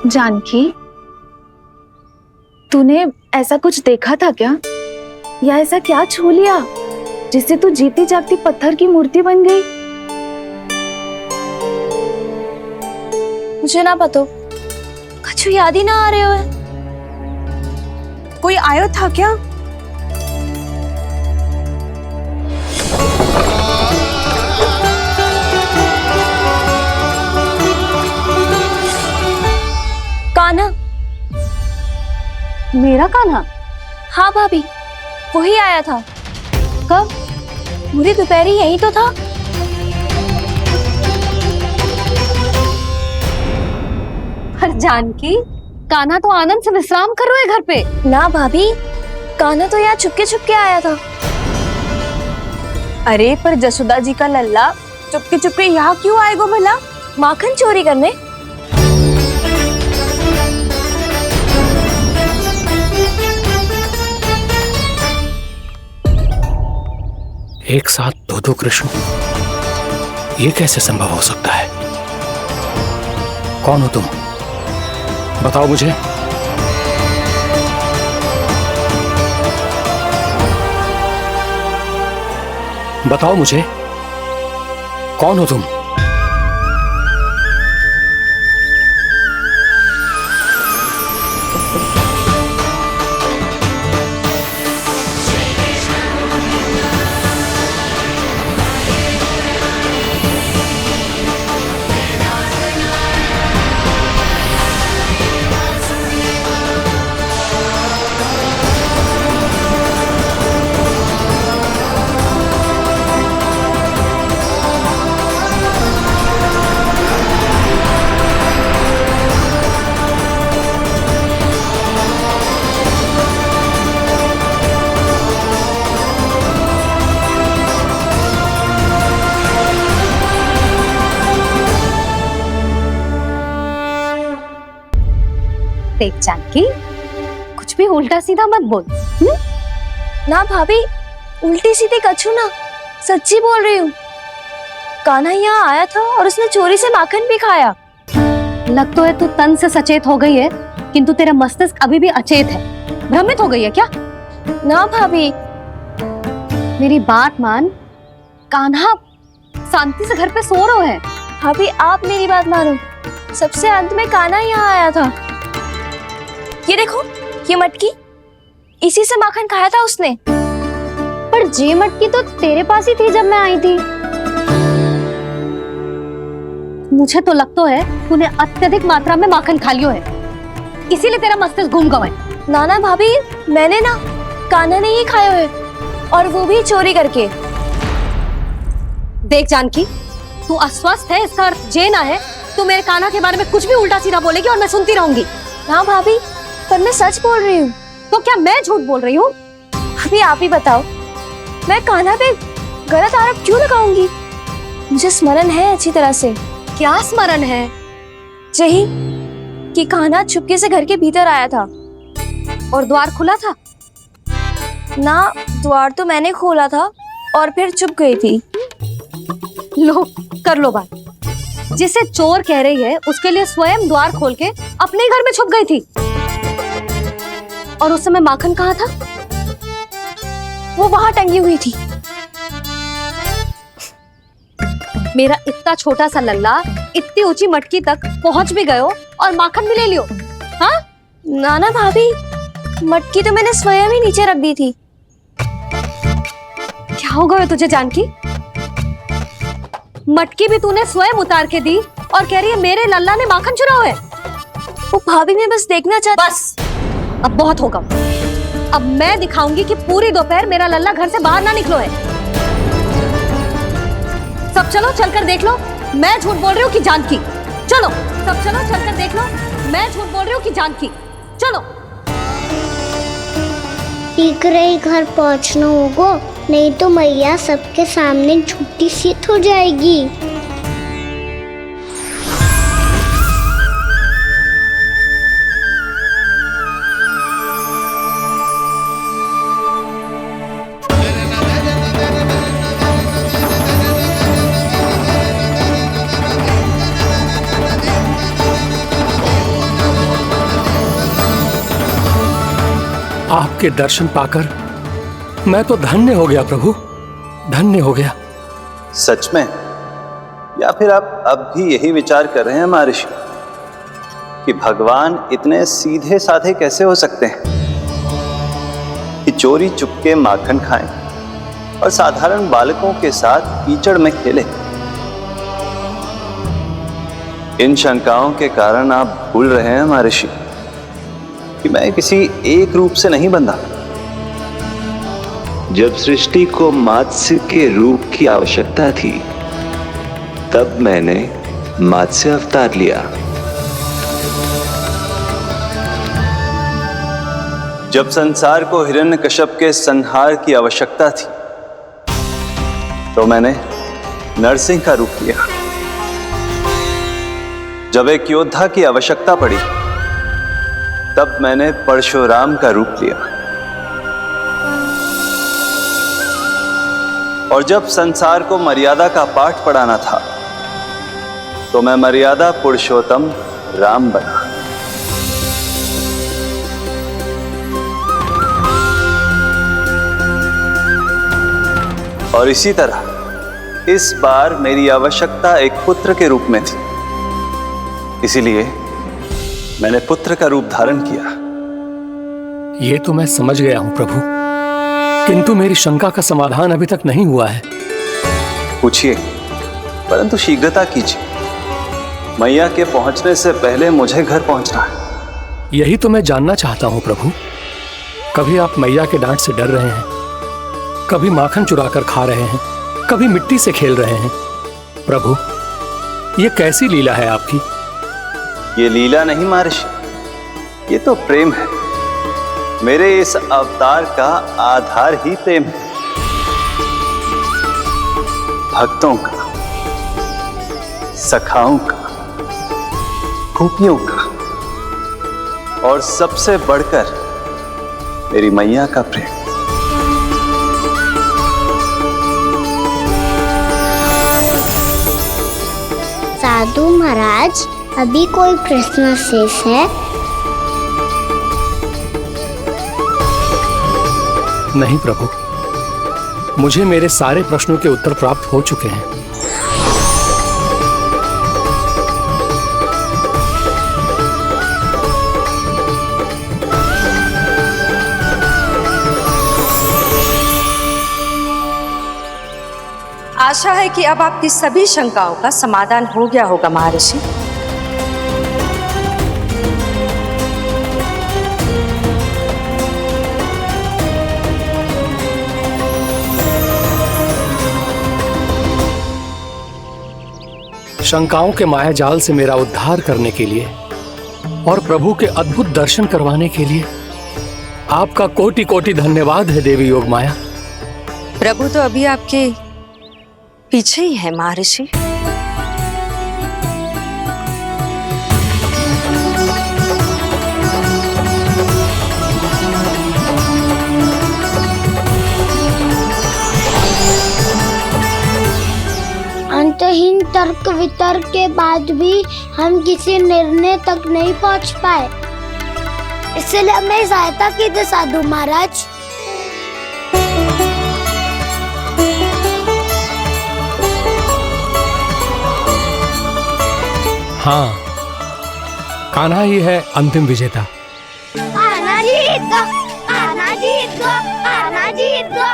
जानकी, तूने ऐसा कुछ देखा था क्या? या ऐसा क्या छू लिया जिससे तू जीती जागती पत्थर की मूर्ति बन गई? मुझे ना पता, कुछ याद ही ना आ रहे हो। कोई आयो था क्या? कान्हा। मेरा कान्हा? हाँ भाभी, वही आया था। कब? पूरी दोपहरी यही तो था। पर जानकी, कान्हा तो आनंद से विश्राम कर रहे घर पे। ना भाभी, कान्हा तो यहाँ छुपके आया था। अरे पर जसोदा जी का लल्ला चुपके यहाँ क्यों आएगा भला? माखन चोरी करने? एक साथ दो कृष्ण, ये कैसे संभव हो सकता है? कौन हो तुम? बताओ मुझे। बताओ मुझे, कौन हो तुम? देख जानकी, कुछ भी उल्टा सीधा मत बोल। ना भाभी, उल्टी सीधी कछू ना, सच्ची बोल रही हूँ। कान्हा यहाँ आया था और उसने चोरी से माखन भी खाया। लग तो है तू तन से सचेत हो गई है, किंतु तेरा मस्तिष्क अभी भी अचेत है। भ्रमित हो गई है क्या? ना भाभी, मेरी बात मान, कान्हा शांति से घर पे सो रहा है। भाभी आप मेरी बात मानो, सबसे अंत में कान्हा यहाँ आया था। ये देखो, ये मटकी, इसी से माखन खाया था उसने। पर पर जे मटकी तो तेरे पास ही थी जब मैं आई थी। मुझे तो लगता है तूने अत्यधिक मात्रा में माखन खा लियो है, इसीलिए तेरा मस्तिष्क घूम गया है। ना ना भाभी, मैंने ना कान्हा ने ही खाए हुए, और वो भी चोरी करके। देख जानकी, तू अस्वस्थ है, इसका अर्थ जे ना है तू मेरे कान्हा के बारे में कुछ भी उल्टा सीधा बोलेगी और मैं सुनती रहूंगी। ना भाभी, पर मैं सच बोल रही हूँ। तो क्या मैं झूठ बोल रही हूँ? अभी आप ही बताओ, मैं कान्हा पे गलत आरोप क्यों लगाऊंगी? मुझे स्मरण है अच्छी तरह से। क्या स्मरण है? यही कि कान्हा चुपके से घर के भीतर आया था। और द्वार खुला था? ना, द्वार तो मैंने खोला था और फिर चुप गई थी। लो, कर लो बात। जिसे चोर कह रही है उसके लिए स्वयं द्वार खोल के अपने घर में छुप गई थी। और उस समय माखन कहाँ था? वो वहां टंगी हुई थी। मेरा इतना छोटा सा लल्ला इतनी ऊंची मटकी तक पहुंच भी गयो और माखन भी ले लियो। हाँ? ना ना भाभी, मटकी तो मैंने स्वयं ही नीचे रख दी थी। क्या हो गया तुझे जानकी? मटकी भी तूने स्वयं उतार के दी और कह रही है मेरे लल्ला ने माखन चुराया है। वो भाभी मैं बस देखना चाहती। बस, अब बहुत होगा। अब मैं दिखाऊंगी कि पूरी दोपहर मेरा लल्ला घर से बाहर ना निकलो है। सब चलो, चलकर देख लो मैं झूठ बोल रही हूँ कि जानकी। चलो सब चलो, चलकर देख लो मैं झूठ बोल रही हूँ कि जानकी। चलो। शीघ्र ही घर पहुंचना होगा, नहीं तो मैया सबके सामने झूठी सिद्ध हो जाएगी। आपके दर्शन पाकर मैं तो धन्य हो गया प्रभु, धन्य हो गया। सच में? या फिर आप अब भी यही विचार कर रहे हैं महर्षि कि भगवान इतने सीधे साधे कैसे हो सकते हैं कि चोरी चुपके माखन खाएं और साधारण बालकों के साथ कीचड़ में खेले? इन शंकाओं के कारण आप भूल रहे हैं महर्षि कि मैं किसी एक रूप से नहीं बंधा। जब सृष्टि को मत्स्य के रूप की आवश्यकता थी तब मैंने मत्स्य अवतार लिया। जब संसार को हिरण्यकश्यप के संहार की आवश्यकता थी तो मैंने नरसिंह का रूप लिया। जब एक योद्धा की आवश्यकता पड़ी तब मैंने परशुराम का रूप लिया। और जब संसार को मर्यादा का पाठ पढ़ाना था तो मैं मर्यादा पुरुषोत्तम राम बना। और इसी तरह इस बार मेरी आवश्यकता एक पुत्र के रूप में थी, इसीलिए मैंने पुत्र का रूप धारण किया। ये तो मैं समझ गया हूं प्रभु, किंतु मेरी शंका का समाधान अभी तक नहीं हुआ है। पूछिए, परंतु शीघ्रता कीजिए। मैया के पहुंचने से पहले मुझे घर पहुंचना है। यही तो मैं जानना चाहता हूं प्रभु। कभी आप मैया के डांट से डर रहे हैं, कभी माखन चुरा कर खा रहे हैं, कभी मिट्टी से खेल रहे हैं। प्रभु, ये कैसी लीला है आपकी? ये लीला नहीं महर्षि, ये तो प्रेम है। मेरे इस अवतार का आधार ही प्रेम है। भक्तों का, सखाओं का, गोपियों का और सबसे बढ़कर मेरी मैया का प्रेम। साधु महाराज, अभी कोई प्रश्न शेष है? नहीं प्रभु, मुझे मेरे सारे प्रश्नों के उत्तर प्राप्त हो चुके हैं। आशा है कि अब आपकी सभी शंकाओं का समाधान हो गया होगा महर्षि। शंकाओं के मायाजाल से मेरा उद्धार करने के लिए और प्रभु के अद्भुत दर्शन करवाने के लिए आपका कोटि कोटि धन्यवाद है देवी योगमाया। प्रभु तो अभी आपके पीछे ही है महर्षि। अंतहीन तर्क वितर्क के बाद भी हम किसी निर्णय तक नहीं पहुंच पाए, इसलिए हमें सहायता की दे साधु महाराज। हाँ, कान्हा ही है अंतिम विजेता। आना जीत गो, आना जीत गो, आना जीत गो।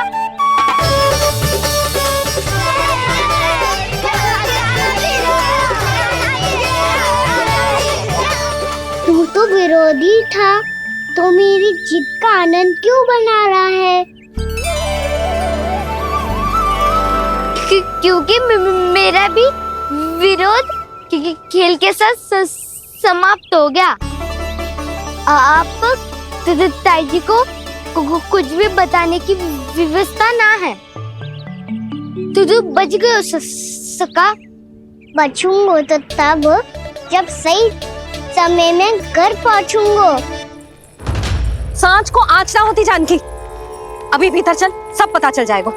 तू तो विरोधी था, तो मेरी जीत का आनंद क्यों बना रहा है? क्योंकि मेरा भी विरोध खेल के साथ समाप्त हो गया। आप ताई जी को कुछ भी बताने की व्यवस्था ना है। तू बच गयो सका। बचूंगो तो तब जब सही समय में घर पहुंचूंगो। सांच को आँच ना होती जानकी। अभी भीतर चल, सब पता चल जाएगा।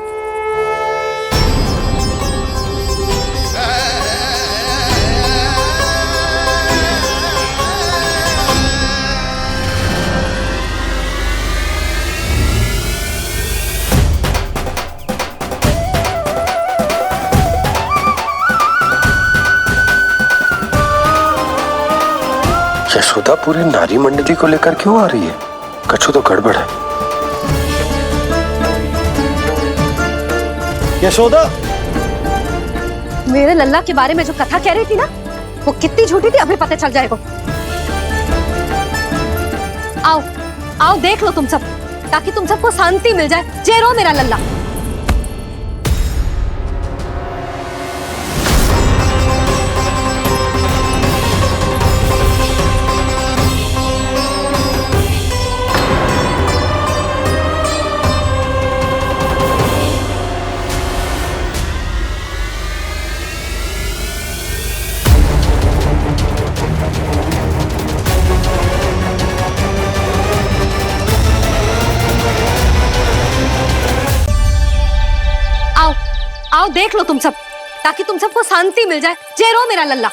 यशोदा पूरी नारी मंडली को लेकर क्यों आ रही है? कछु तो गड़बड़ है। यशोदा, मेरे लल्ला के बारे में जो कथा कह रही थी ना, वो कितनी झूठी थी अभी पता चल जाएगा। आओ आओ देख लो तुम सब, ताकि तुम सबको शांति मिल जाए। जय रो मेरा लल्ला। आओ देख लो तुम सब, ताकि तुम सबको शांति मिल जाए। जय रो मेरा लल्ला।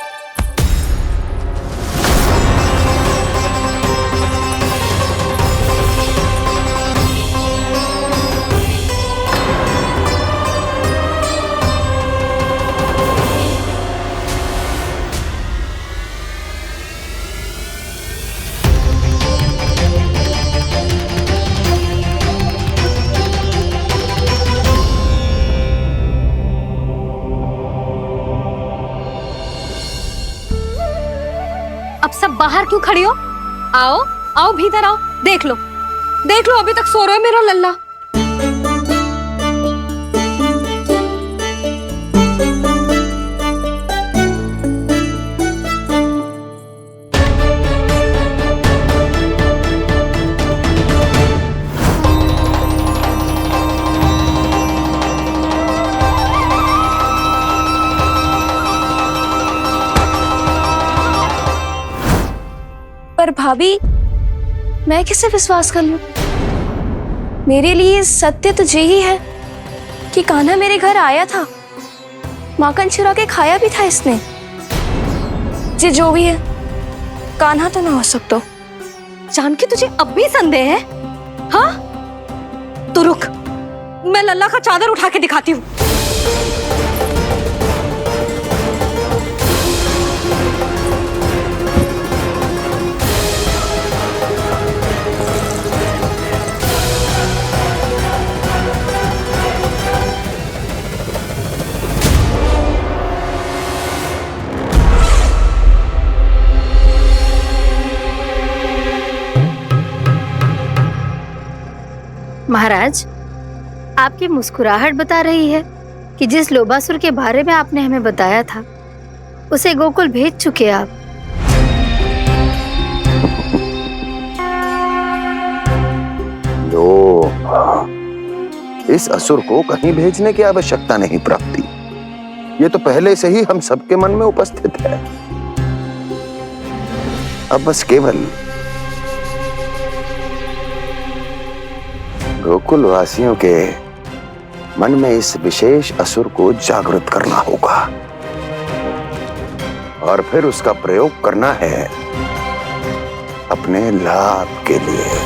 अब सब बाहर क्यों खड़ी हो? आओ आओ भीतर आओ, देख लो अभी तक सो रहा है मेरा लल्ला। पर भाभी, मैं किसे विश्वास कर लूं? मेरे लिए सत्य तो यही है कि कान्हा मेरे घर आया था, माखन चुरा के खाया भी था इसने। जो भी है, कान्हा तो ना हो सकता। जानकी, तुझे अब भी संदेह है? हाँ, तो रुक, मैं लल्ला का चादर उठा के दिखाती हूँ। महाराज, आपकी मुस्कुराहट बता रही है कि जिस लोबासुर के बारे में आपने हमें बताया था उसे गोकुल भेज चुके आप। लो, इस असुर को कहीं भेजने की आवश्यकता नहीं प्राप्ति। ये तो पहले से ही हम सबके मन में उपस्थित है। अब बस केवल गोकुल वासियों के मन में इस विशेष असुर को जागृत करना होगा और फिर उसका प्रयोग करना है अपने लाभ के लिए।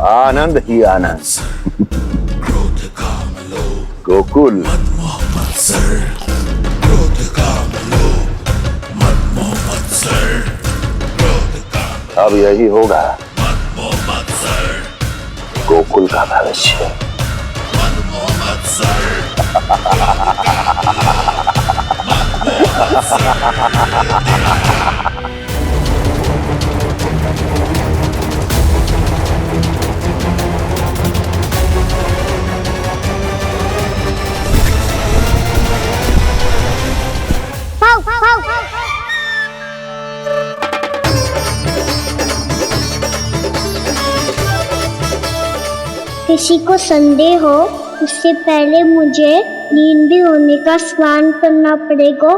आनंद ही आनंद। गोकुल अब यही होगा गोकुल का भविष्य। किसी को संदेह हो उससे पहले मुझे नींद भी होने का स्नान करना पड़ेगा।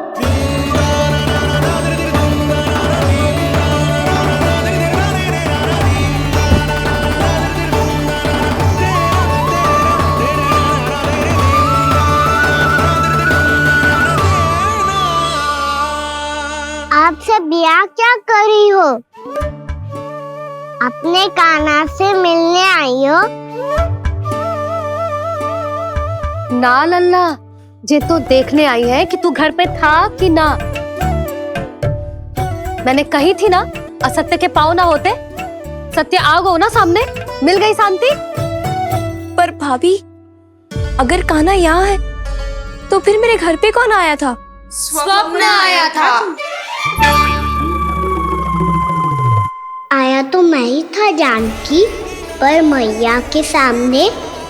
आप सब यहाँ क्या कर रही हो? अपने कान्हा से मिलने आई हो? ना लल्ला, जे तो देखने आई है कि तू घर पे था कि ना। मैंने कही थी ना, असत्य के पांव ना होते। सत्य आ गो ना सामने, मिल गई शांति। पर भाभी, अगर कान्हा यहाँ है तो फिर मेरे घर पे कौन आया था? स्वप्न आया था। आया तो मैं ही था जानकी, पर मैया के सामने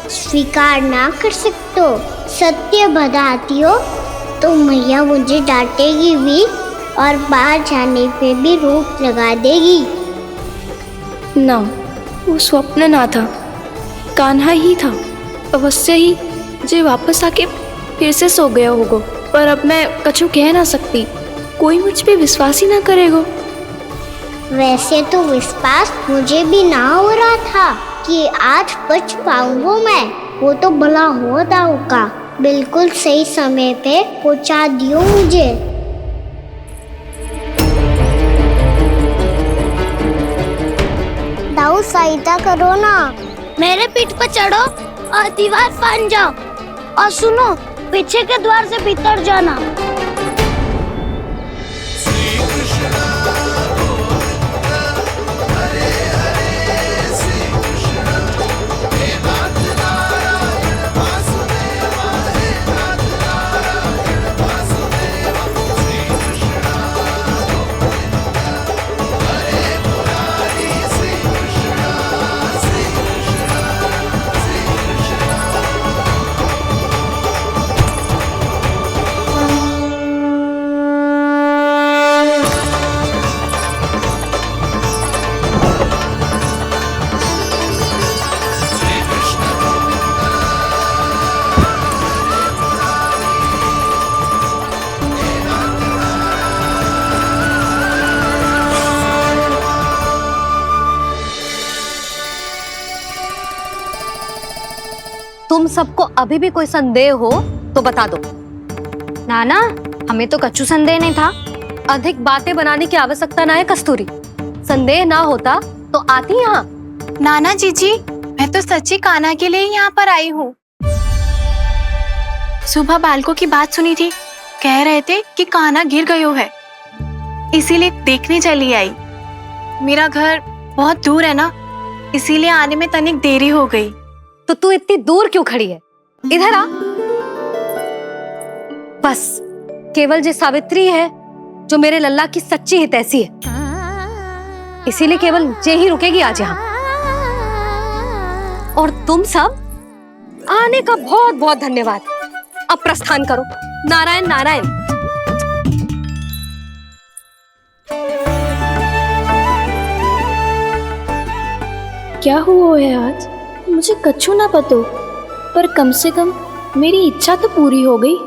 स्वीकार ना कर सकते हो। सत्य बताती हो तो मैया मुझे डांटेगी भी और बाहर जाने पे भी रोक लगा देगी। ना, वो स्वप्न ना था, कान्हा ही था। अवश्य ही जे वापस आके फिर से सो गया होगा। पर अब मैं कछु कह ना सकती, कोई मुझ पे विश्वास ही ना करेगा। वैसे तो विश्वास मुझे भी ना हो रहा था कि आज बच पाऊंगा मैं। वो तो भला होता होगा, बिल्कुल सही समय पे पहुंचा दियो मुझे। दाऊ सहायता करो ना, मेरे पीठ पर चढ़ो और दीवार फाड़ जाओ। और सुनो, पीछे के द्वार से भीतर जाना। तुम सबको अभी भी कोई संदेह हो तो बता दो। नाना, हमें तो कच्चू संदेह नहीं था। अधिक बातें बनाने की आवश्यकता ना है कस्तूरी। संदेह ना होता तो आती यहाँ। नाना जीजी, मैं तो सच्ची कान्हा के लिए यहाँ पर आई हूँ। सुबह बालकों की बात सुनी थी, कह रहे थे कि कान्हा गिर गयो है, इसीलिए देखने चली आई। मेरा घर बहुत दूर है ना, इसीलिए आने में तनिक देरी हो गई। तो तू इतनी दूर क्यों खड़ी है? इधर आ। बस केवल जे सावित्री है जो मेरे लल्ला की सच्ची हितैषी है, इसीलिए केवल जे ही रुकेगी आज यहाँ। और तुम सब आने का बहुत बहुत धन्यवाद। अब प्रस्थान करो। नारायण नारायण। क्या हुआ है आज? मुझे कछु ना पतो, पर कम से कम मेरी इच्छा तो पूरी हो गई।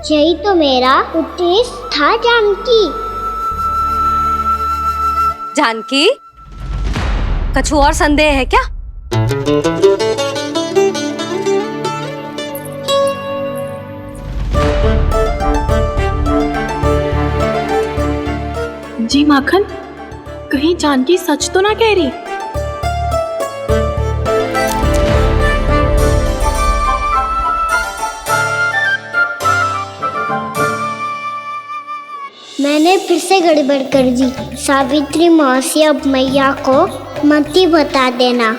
यही तो मेरा उद्देश्य था जानकी। जानकी, कछु और संदेह है क्या? जी माखन, कहीं जानकी सच तो ना कह रही? मैंने फिर से गड़बड़ कर दी। सावित्री मौसी अब मैया को मत ही बता देना।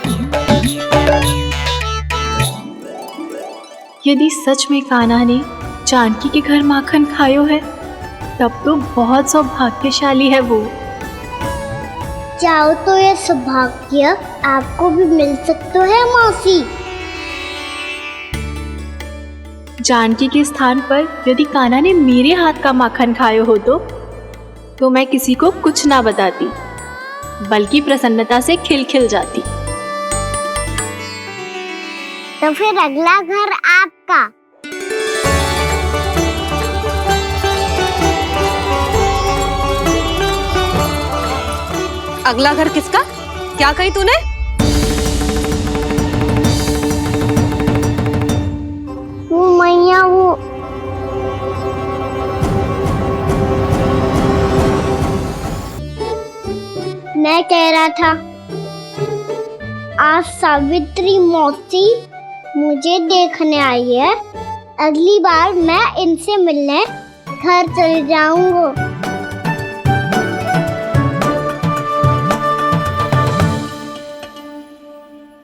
यदि सच में कान्हा ने जानकी के घर माखन खायो है, तब तो बहुत सौभाग्यशाली है वो। चाहो तो ये सौभाग्य आपको भी मिल सकता है मौसी। जानकी के स्थान पर यदि कान्हा ने मेरे हाथ का माखन खायो हो तो मैं किसी को कुछ ना बताती, बल्कि प्रसन्नता से खिलखिल जाती। तो फिर अगला घर आपका। अगला घर किसका? क्या कही तूने? वो मैया, वो मैं कह रहा था, आज सावित्री मौसी मुझे देखने आई है। अगली बार मैं इनसे मिलने घर चले जाऊंगा।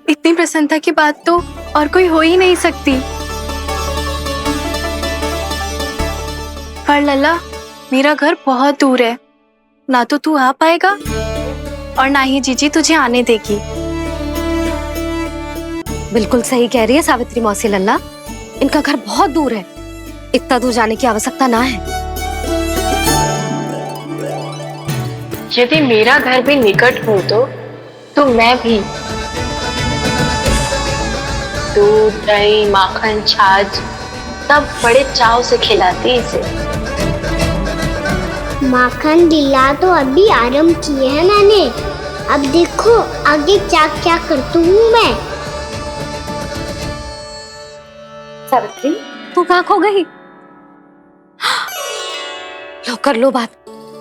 इतनी प्रसन्नता की बात तो और कोई हो ही नहीं सकती। पर लल्ला, मेरा घर बहुत दूर है, ना तो तू आ पाएगा और ना ही जीजी तुझे आने देगी। बिल्कुल सही कह रही है सावित्री मौसी लल्ला, इनका घर बहुत दूर है, इतना दूर जाने की आवश्यकता ना है। यदि मेरा घर भी निकट हो तो मैं भी दूध, दही, माखन, छाछ सब बड़े चाव से खिलाती इसे। माखन लीला तो अभी आरंभ किए हैं मैंने। अब देखो आगे क्या क्या करती हूँ मैं। सावित्री, तू कहाँ खो गई? लो कर लो बात।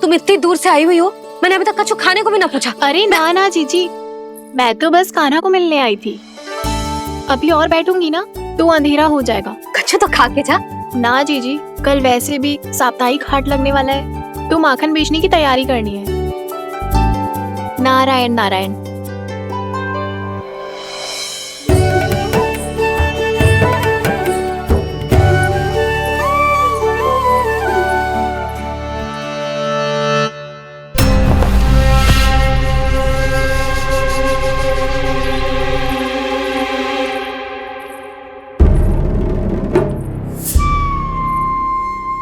तुम इतनी दूर से आई हुई हो, मैंने अभी तक कछु खाने को भी ना पूछा। अरे ना ना जीजी, मैं तो बस कान्हा को मिलने आई थी। अभी और बैठूंगी ना तो अंधेरा हो जाएगा। कछु तो खा के जा। ना जीजी, कल वैसे भी साप्ताहिक हाट लगने वाला है, तो माखन बेचने की तैयारी करनी है। नारायण नारायण।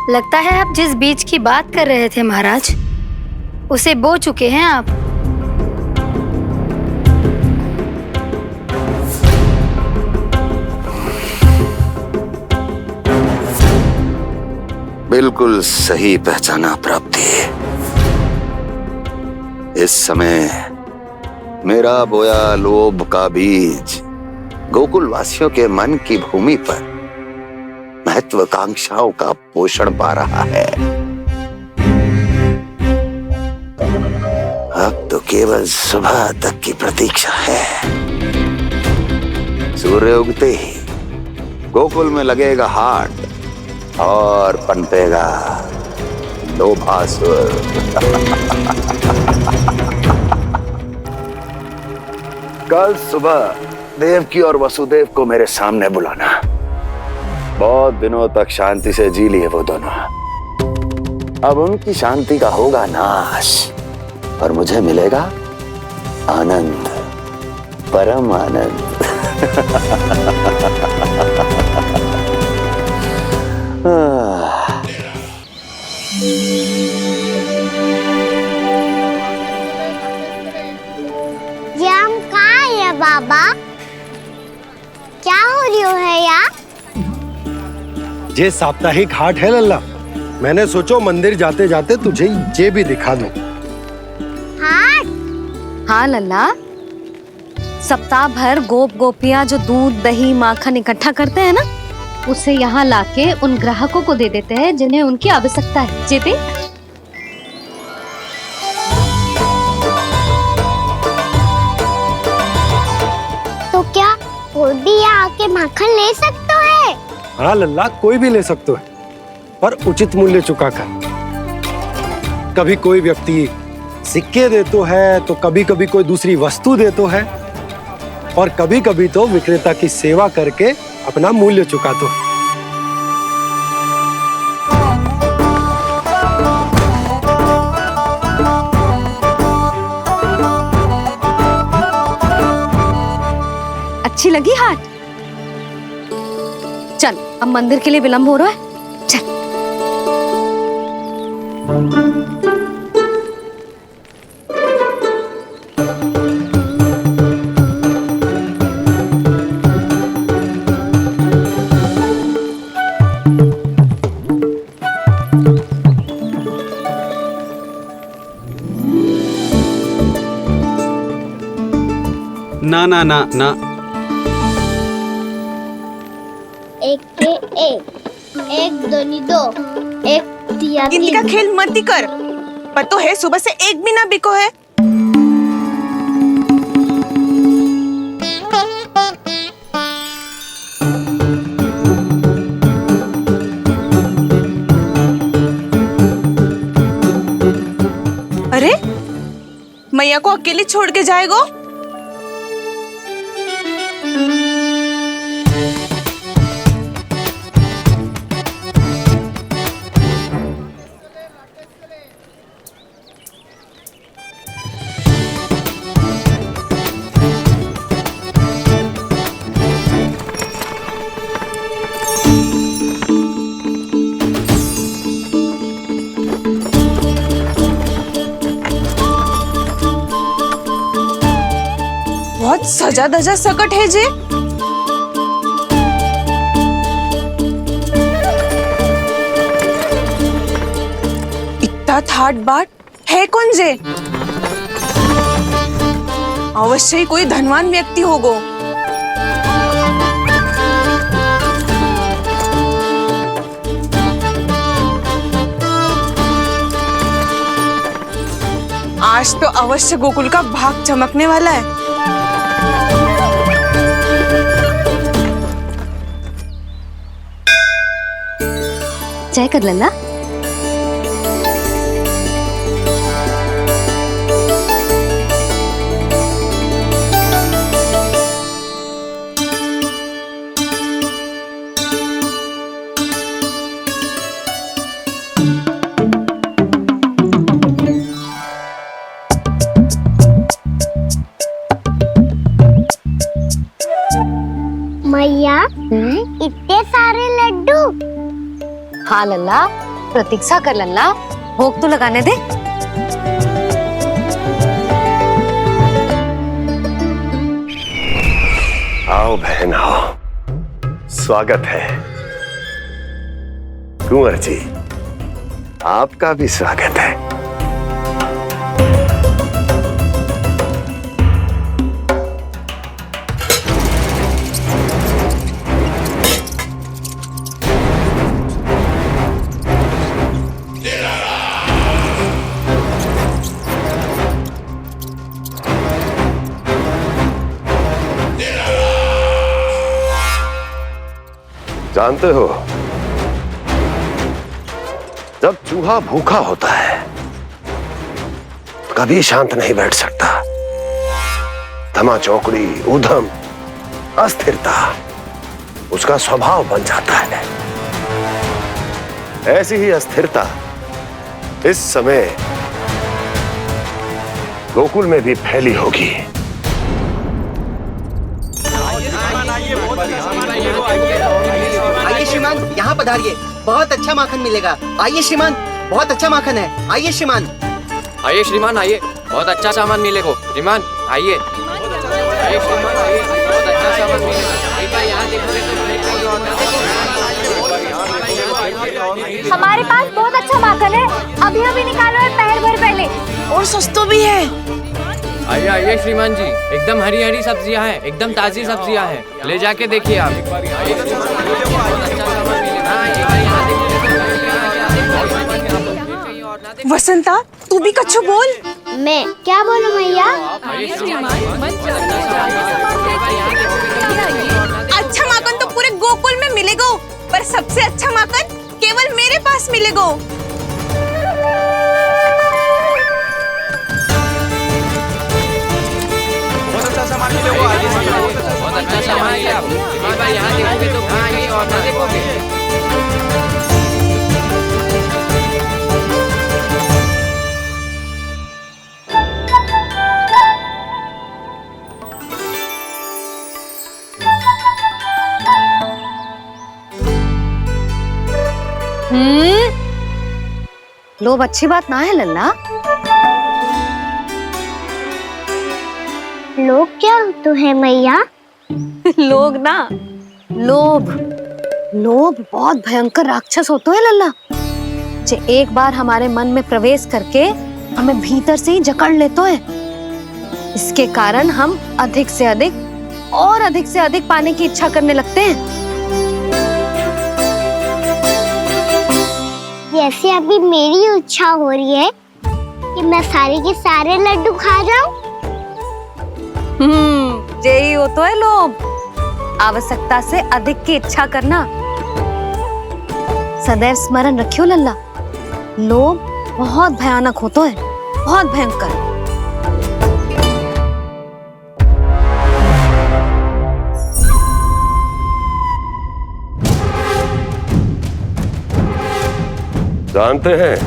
लगता है आप जिस बीज की बात कर रहे थे महाराज, उसे बो चुके हैं आप। बिल्कुल सही पहचाना प्राप्ति। इस समय मेरा बोया लोभ का बीज गोकुल वासियों के मन की भूमि पर महत्वाकांक्षाओं का पोषण पा रहा है। अब तो केवल सुबह तक की प्रतीक्षा है। सूर्य उगते ही गोकुल में लगेगा हाट और पनपेगा लोभासुर। कल सुबह देवकी और वसुदेव को मेरे सामने बुलाना। बहुत दिनों तक शांति से जी लिए वो दोनों, अब उनकी शांति का होगा नाश और मुझे मिलेगा आनंद, परम आनंद। ये हम कहाँ है बाबा? क्या हो रही है यार? ये साप्ताहिक हाट है लल्ला। मैंने सोचो मंदिर जाते जाते तुझे ये भी दिखा दूं। हाट? हाँ लल्ला, सप्ताह भर गोप गोपियां जो दूध दही माखन इकट्ठा करते हैं ना, उसे यहाँ लाके उन ग्राहकों को दे देते हैं जिन्हें उनकी आवश्यकता है। जेपी, तो क्या कोई भी यहाँ आके माखन ले सकता है? हाँ लल्ला, कोई भी ले सकते है, पर उचित मूल्य चुकाकर। कभी कोई व्यक्ति सिक्के देतो है, तो कभी कभी कोई दूसरी वस्तु देतो है, और कभी कभी तो विक्रेता की सेवा करके अपना मूल्य चुकातो है। अच्छी लगी हाट? चल, अब मंदिर के लिए विलंब हो रहा है, चल। ना ना ना ना, एक के एक दोनी दो, एक दिया इनका तीन। खेल मत ही कर। पतो है सुबह से एक भी ना बिको है। अरे मैया को अकेले छोड़ के जाएगो? बहुत सजा धजा सकट है जे। इतना थाट बाट है कौन जे? अवश्य ही कोई धनवान व्यक्ति होगो। आज तो अवश्य गोकुल का भाग चमकने वाला है। जय कर लल्ला। मैया, इतने सारे लड्डू। हाँ लल्ला, प्रतीक्षा कर लल्ला, भोग तो लगाने दे। आओ बहन आओ, स्वागत है। कुंवर जी, आपका भी स्वागत है। जानते हो, जब चूहा भूखा होता है तो कभी शांत नहीं बैठ सकता। धमा चौकड़ी, उधम, अस्थिरता, उसका स्वभाव बन जाता है। ऐसी ही अस्थिरता इस समय गोकुल में भी फैली होगी। आइए श्रीमान, यहाँ पधारिए, बहुत अच्छा माखन मिलेगा। आइए श्रीमान, बहुत अच्छा माखन है। आइए श्रीमान। आइए श्रीमान, आइए, बहुत अच्छा सामान मिलेगा। श्रीमान आइए, आइए श्रीमान, आइए, बहुत अच्छा सामान मिलेगा। एक बार यहाँ देखोगे तो हमारे पास बहुत अच्छा माखन है, अभी अभी निकालो है, पहर भर पहले, और सस्ता भी है। आइए आइए श्रीमान जी, एकदम हरी हरी सब्जियां हैं, एकदम ताजी सब्जियां हैं, ले जाके देखिए आप। वसंता, तू भी कछु बोल। मैं क्या बोलूं मैया? अच्छा माखन तो पूरे गोकुल में मिलेगा, पर सबसे अच्छा माखन केवल मेरे पास मिलेगा। बहुत अच्छा सामान है आप। एक बार यहाँ देखोगे तो आइए और ना देखोगे। लोभ अच्छी बात ना है लल्ला। लोग क्या तो है मैया? लोग ना, लोभ। लोभ बहुत भयंकर राक्षस होता है लल्ला, जो एक बार हमारे मन में प्रवेश करके हमें भीतर से ही जकड़ लेता है। इसके कारण हम अधिक से अधिक पाने की इच्छा करने लगते हैं। जैसे अभी मेरी इच्छा हो रही है कि मैं सारे के सारे लड्डू खा जाऊं। यही होता है लोभ, आवश्यकता से अधिक की इच्छा करना। सदैव स्मरण रखियो लल्ला, लोभ बहुत भयानक होता है, बहुत भयंकर। जानते हैं,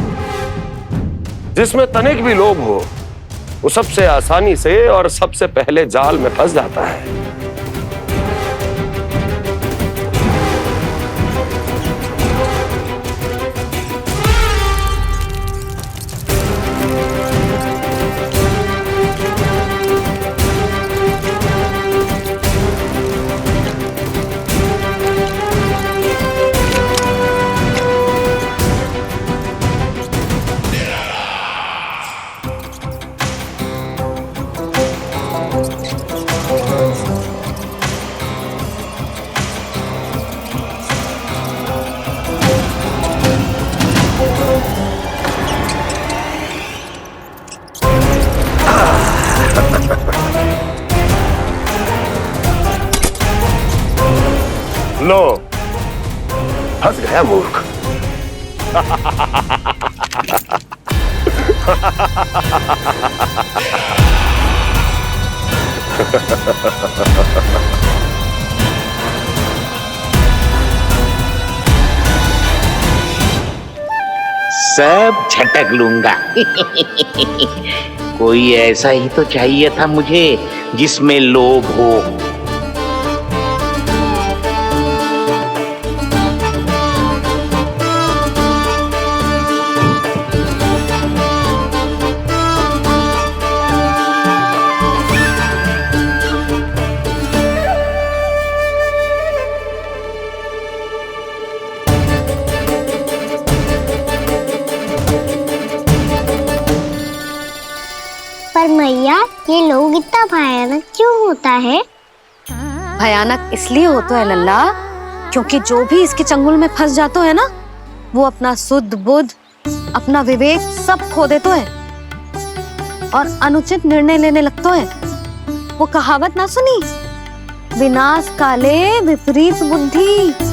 जिसमें तनिक भी लोभ हो वो सबसे आसानी से और सबसे पहले जाल में फंस जाता है। लो, फंस गया मूर्ख। सब झटक लूंगा। कोई ऐसा ही तो चाहिए था मुझे जिसमें लोभ हो। पर मैया, ये लोग इतना भयानक क्यों होता है? भयानक इसलिए होता है लल्ला, क्योंकि जो भी इसके चंगुल में फंस जाता है ना, वो अपना शुद्ध बुद्ध, अपना विवेक सब खो देता है और अनुचित निर्णय लेने लगता है। वो कहावत ना सुनी, विनाश काले विपरीत बुद्धि।